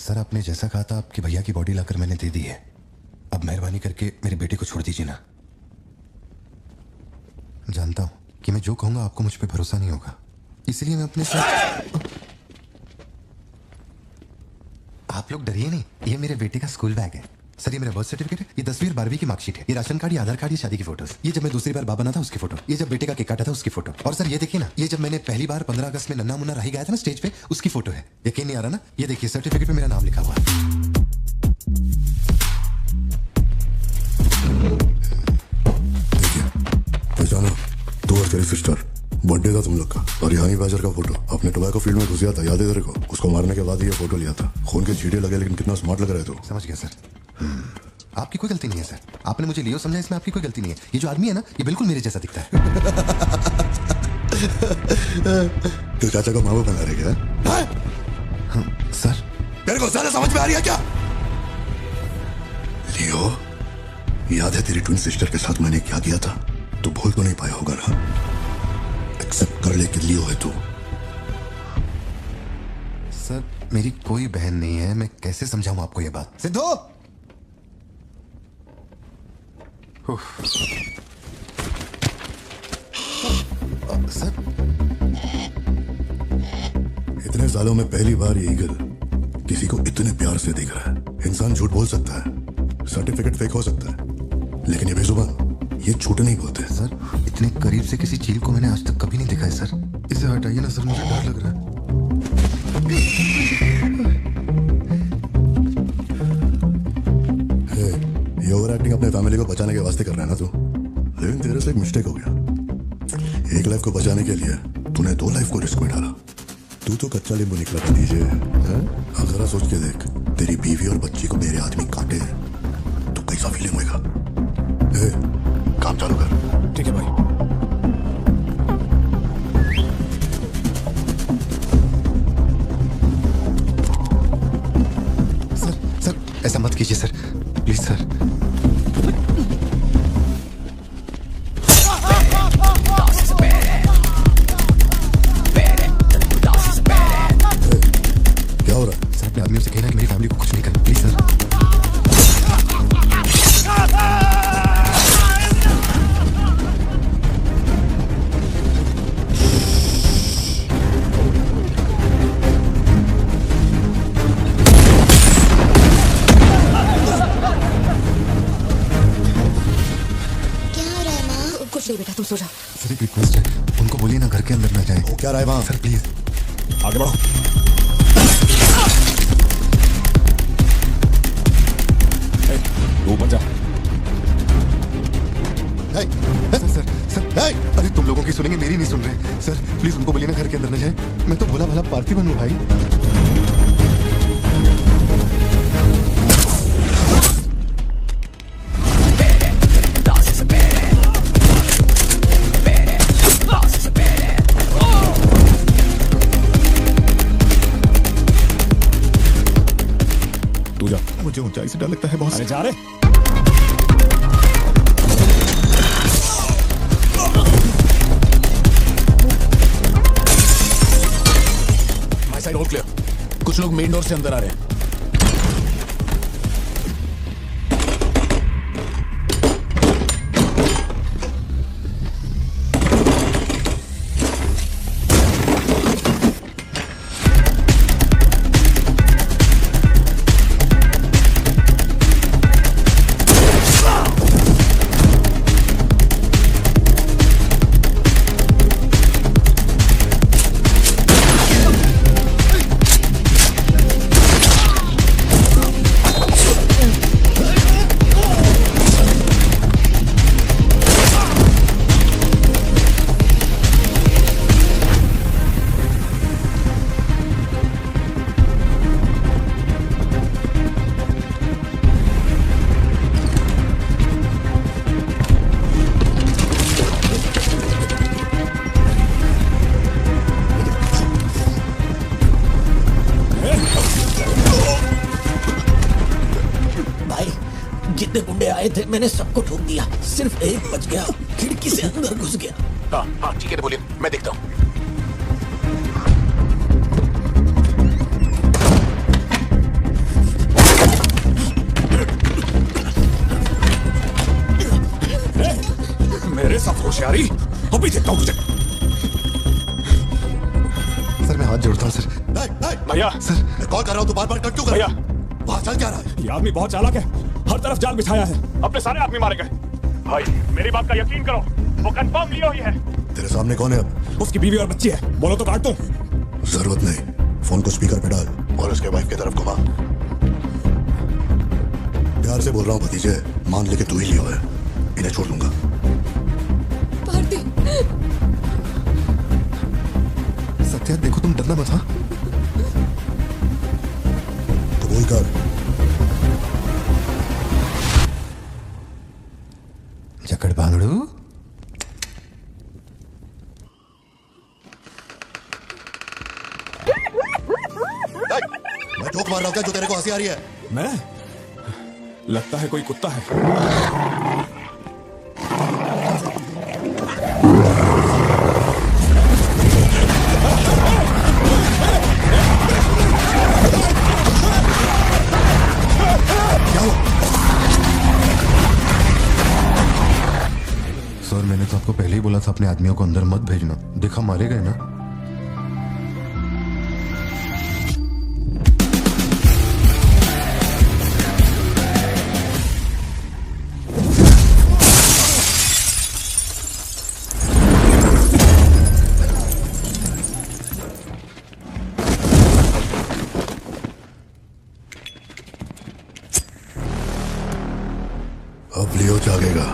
सर, आपने जैसा कहा था आपके भैया की बॉडी लाकर मैंने दे दी है। अब मेहरबानी करके मेरे बेटे को छोड़ दीजिए ना। जानता हूं कि मैं जो कहूंगा आपको मुझ पे भरोसा नहीं होगा, इसलिए मैं अपने साथ। आप लोग डरिए नहीं, ये मेरे बेटे का स्कूल बैग है। सर ये मेरा बर्थ सर्टिफिकेट है, ये 10वीं और 12वीं की मार्कशीट है, ये राशन कार्ड, ये आधार कार्ड, ये शादी की फोटोज, ये जब मैं दूसरी बार बाबा बना था उसकी फोटो, ये जब बेटे का केक काटा था उसकी फोटो, और सर ये देखिए ना, ये जब मैंने पहली बार 15 अगस्त में नन्ना मुन्ना राही गाया था ना स्टेज पे, उसकी फोटो है। यकीन नहीं आ रहा ना? ये देखिए सर्टिफिकेट पे मेरा नाम लिखा हुआ है। पहचाना? तू और तेरी सिस्टर, बर्थडे था तुम लोग का, और यहाँ ही बाजार का फोटो। अपने टोबैको फील्ड में घुस गया था, याद है तेरे को? उसको मारने के बाद ये फोटो लिया था। खून के छींटे लगे लेकिन कितना स्मार्ट लग रहा है तू। समझ गया सर। आपकी कोई गलती नहीं है सर, आपने मुझे लियो समझा, इसमें आपकी कोई गलती नहीं है। ये जो आदमी है ना, ये बिल्कुल मेरे जैसा दिखता है। तू चाचा को माँ बाप बना रहे क्या? सर तेरे को ज्यादा समझ में आ रही है क्या? लियो, याद है तेरी ट्विन सिस्टर के साथ मैंने क्या किया था? तू भूल तो नहीं पाया होगा ना? एक्सेप्ट कर ले कि लियो है तू। सर मेरी कोई बहन नहीं है, मैं कैसे समझाऊं आपको ये बात? सिद्धू! सर इतने सालों में पहली बार ये ईगल किसी को इतने प्यार से देख रहा है। इंसान झूठ बोल सकता है, सर्टिफिकेट फेक हो सकता है, लेकिन ये बेजुबान, ये झूठ नहीं बोलते। सर इतने करीब से किसी चील को मैंने आज तक कभी नहीं देखा है सर। इसे हटाइए ना सर, मुझे डर लग रहा है। ये ओवर एक्टिंग अपने फैमिली को बचाने के वास्ते कर रहा है ना तू, लेकिन तेरे से एक मिस्टेक हो गया। एक लाइफ को बचाने के लिए तूने 2 लाइफ को रिस्क में डाला। तू तो कच्चा नींबू निकला भतीजे। अब जरा सोच के देख, तेरी बीवी और बच्ची को मेरे आदमी काटे तो कैसा फीलिंग होगा? काम चालू कर। ठीक है भाई। सर ऐसा मत कीजिए सर, प्लीज सर। क्या हो रहा है? सर अपने आदमियों से कहना कि मेरी फैमिली को कुछ नहीं करना, प्लीज सर। कुछ नहीं बेटा, तुम सो जाओ। सर एक रिक्वेस्ट है, उनको बोलिए ना घर के अंदर ना जाए। वो क्या रहा है वहां? सर प्लीज आगे बढ़ो। ऊपर जा। सर अरे तुम लोगों की सुनेंगे, मेरी नहीं सुन रहे। सर प्लीज उनको बोलिए ना घर के अंदर ना जाए। मैं तो भोला भला पार्थिवन हूँ भाई। तू जा। मुझे ऊंचाई से डर लगता है बॉस। अरे जा रे। My side all clear. कुछ लोग मेन डोर से अंदर आ रहे हैं। जितने गुंडे आए थे मैंने सबको ठोक दिया, सिर्फ एक बच गया, खिड़की से अंदर घुस गया। हाँ ठीक है, बोलिए, मैं देखता हूँ। मेरे साथ होशियारी अभी देखता हूँ तुझे। सर मैं हाथ जोड़ता हूँ सर। भैया सर मैं कॉल कर रहा हूँ, तू बार बार कट क्यों कर रहा है? वहाँ चल क्या रहा है? ये आदमी बहुत चालाक है, हर तरफ जाल बिछाया है, अपने सारे आदमी मारे गए। भाई मेरी बात का यकीन करो, वो कंफर्म लियो ही है। तेरे सामने कौन है अब? उसकी बीवी और बच्ची है, बोलो तो काट दूं। जरूरत नहीं, फोन को स्पीकर पे डाल और उसके वाइफ की तरफ घुमा। प्यार से बोल रहा हूँ भतीजे, मान ले कि तू ही लियो है, इन्हें छोड़ दूंगा। भारती, सत्या देखो तुम डरना मत। हाँ तो वही कर। जकड़ बांगड़ू, मैं जोक मार रहा हूँ क्या जो तेरे को हंसी आ रही है? मैं? लगता है कोई कुत्ता है। सर मैंने तो आपको पहले ही बोला था अपने आदमियों को अंदर मत भेजना, देखा मारे गए ना। अब लियो जागेगा।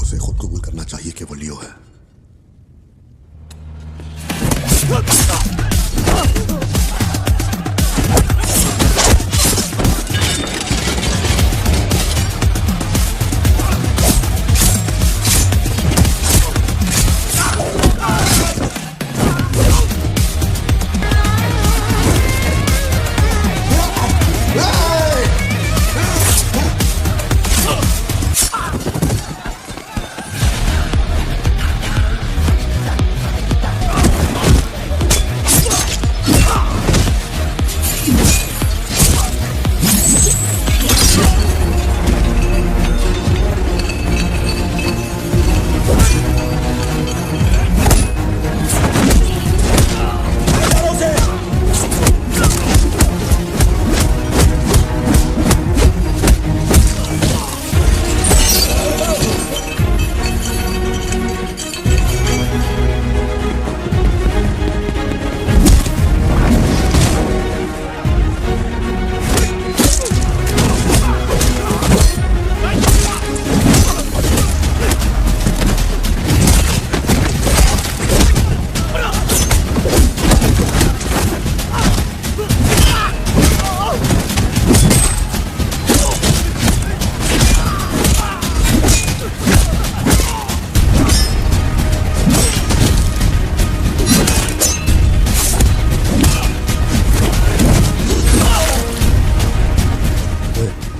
उसे खुद कबूल करना चाहिए कि वो लियो है।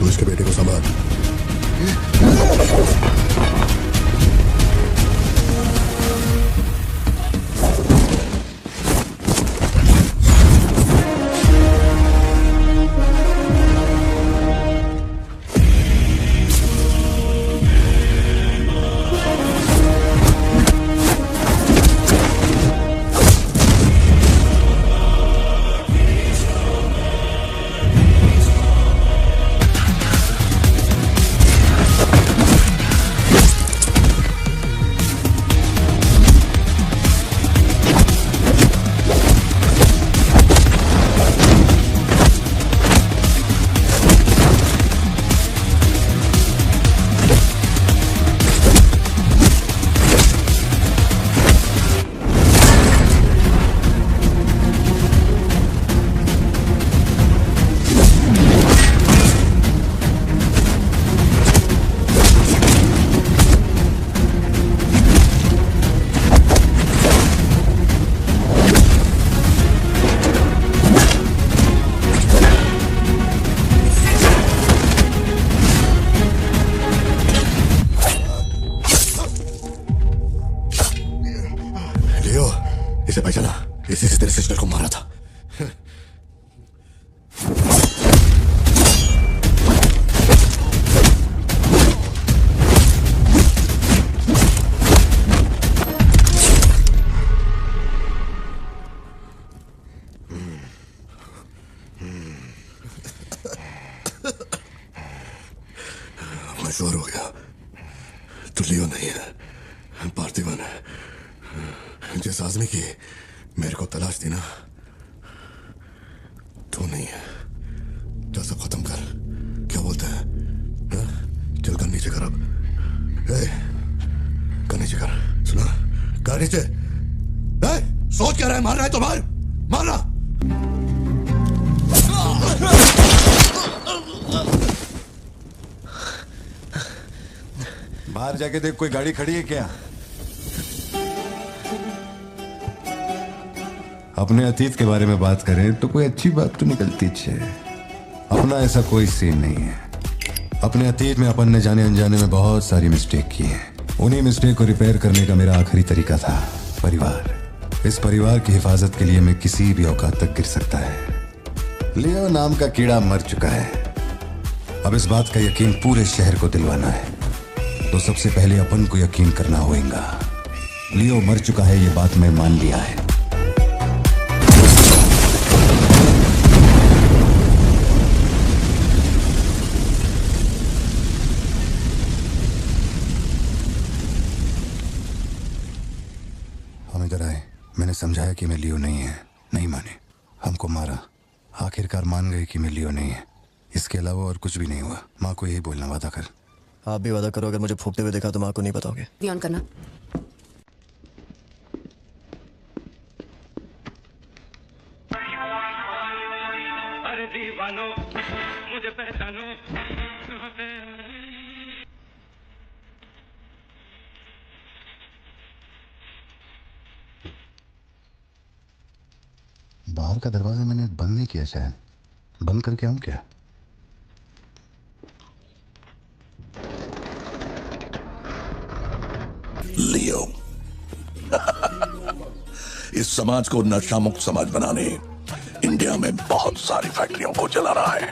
उसके बेटे को संभाल। मैं श्योर हो गया तो लियो नहीं है, पार्थिवन है। जिस आदमी की मेरे को तलाश थी ना, तो नहीं है। चल सब खत्म कर, क्या बोलते हैं? चल कर नीचे कर अब। कर नीचे कर, सुना? कर नीचे। सोच क्या रहा है? मारना है तो मार, मारना। बाहर जाके देख, कोई गाड़ी खड़ी है क्या? अपने अतीत के बारे में बात करें तो कोई अच्छी बात तो निकलती है। अपना ऐसा कोई सीन नहीं है। अपने अतीत में अपन ने जाने अनजाने में बहुत सारी मिस्टेक की है। उन्हीं मिस्टेक को रिपेयर करने का मेरा आखिरी तरीका था परिवार। इस परिवार की हिफाजत के लिए मैं किसी भी औकात तक गिर सकता है। लियो नाम का कीड़ा मर चुका है। अब इस बात का यकीन पूरे शहर को दिलवाना है, तो सबसे पहले अपन को यकीन करना होगा। लियो मर चुका है, ये बात मैं मान लिया है। हम इधर आए, मैंने समझाया कि मैं लियो नहीं है, नहीं माने, हमको मारा। आखिरकार मान गए कि मैं लियो नहीं है। इसके अलावा और कुछ भी नहीं हुआ। माँ को यही बोलना, वादा कर। आप भी वादा करो, अगर मुझे फूकते हुए देखा तो माँ को नहीं बताओगे। ध्यान करना। अरे दीवानो मुझे पहचानो। बाहर का दरवाजा मैंने बंद नहीं किया, शायद बंद करके आऊं क्या? लियो इस समाज को नशा मुक्त समाज बनाने इंडिया में बहुत सारी फैक्ट्रियों को जला रहा है।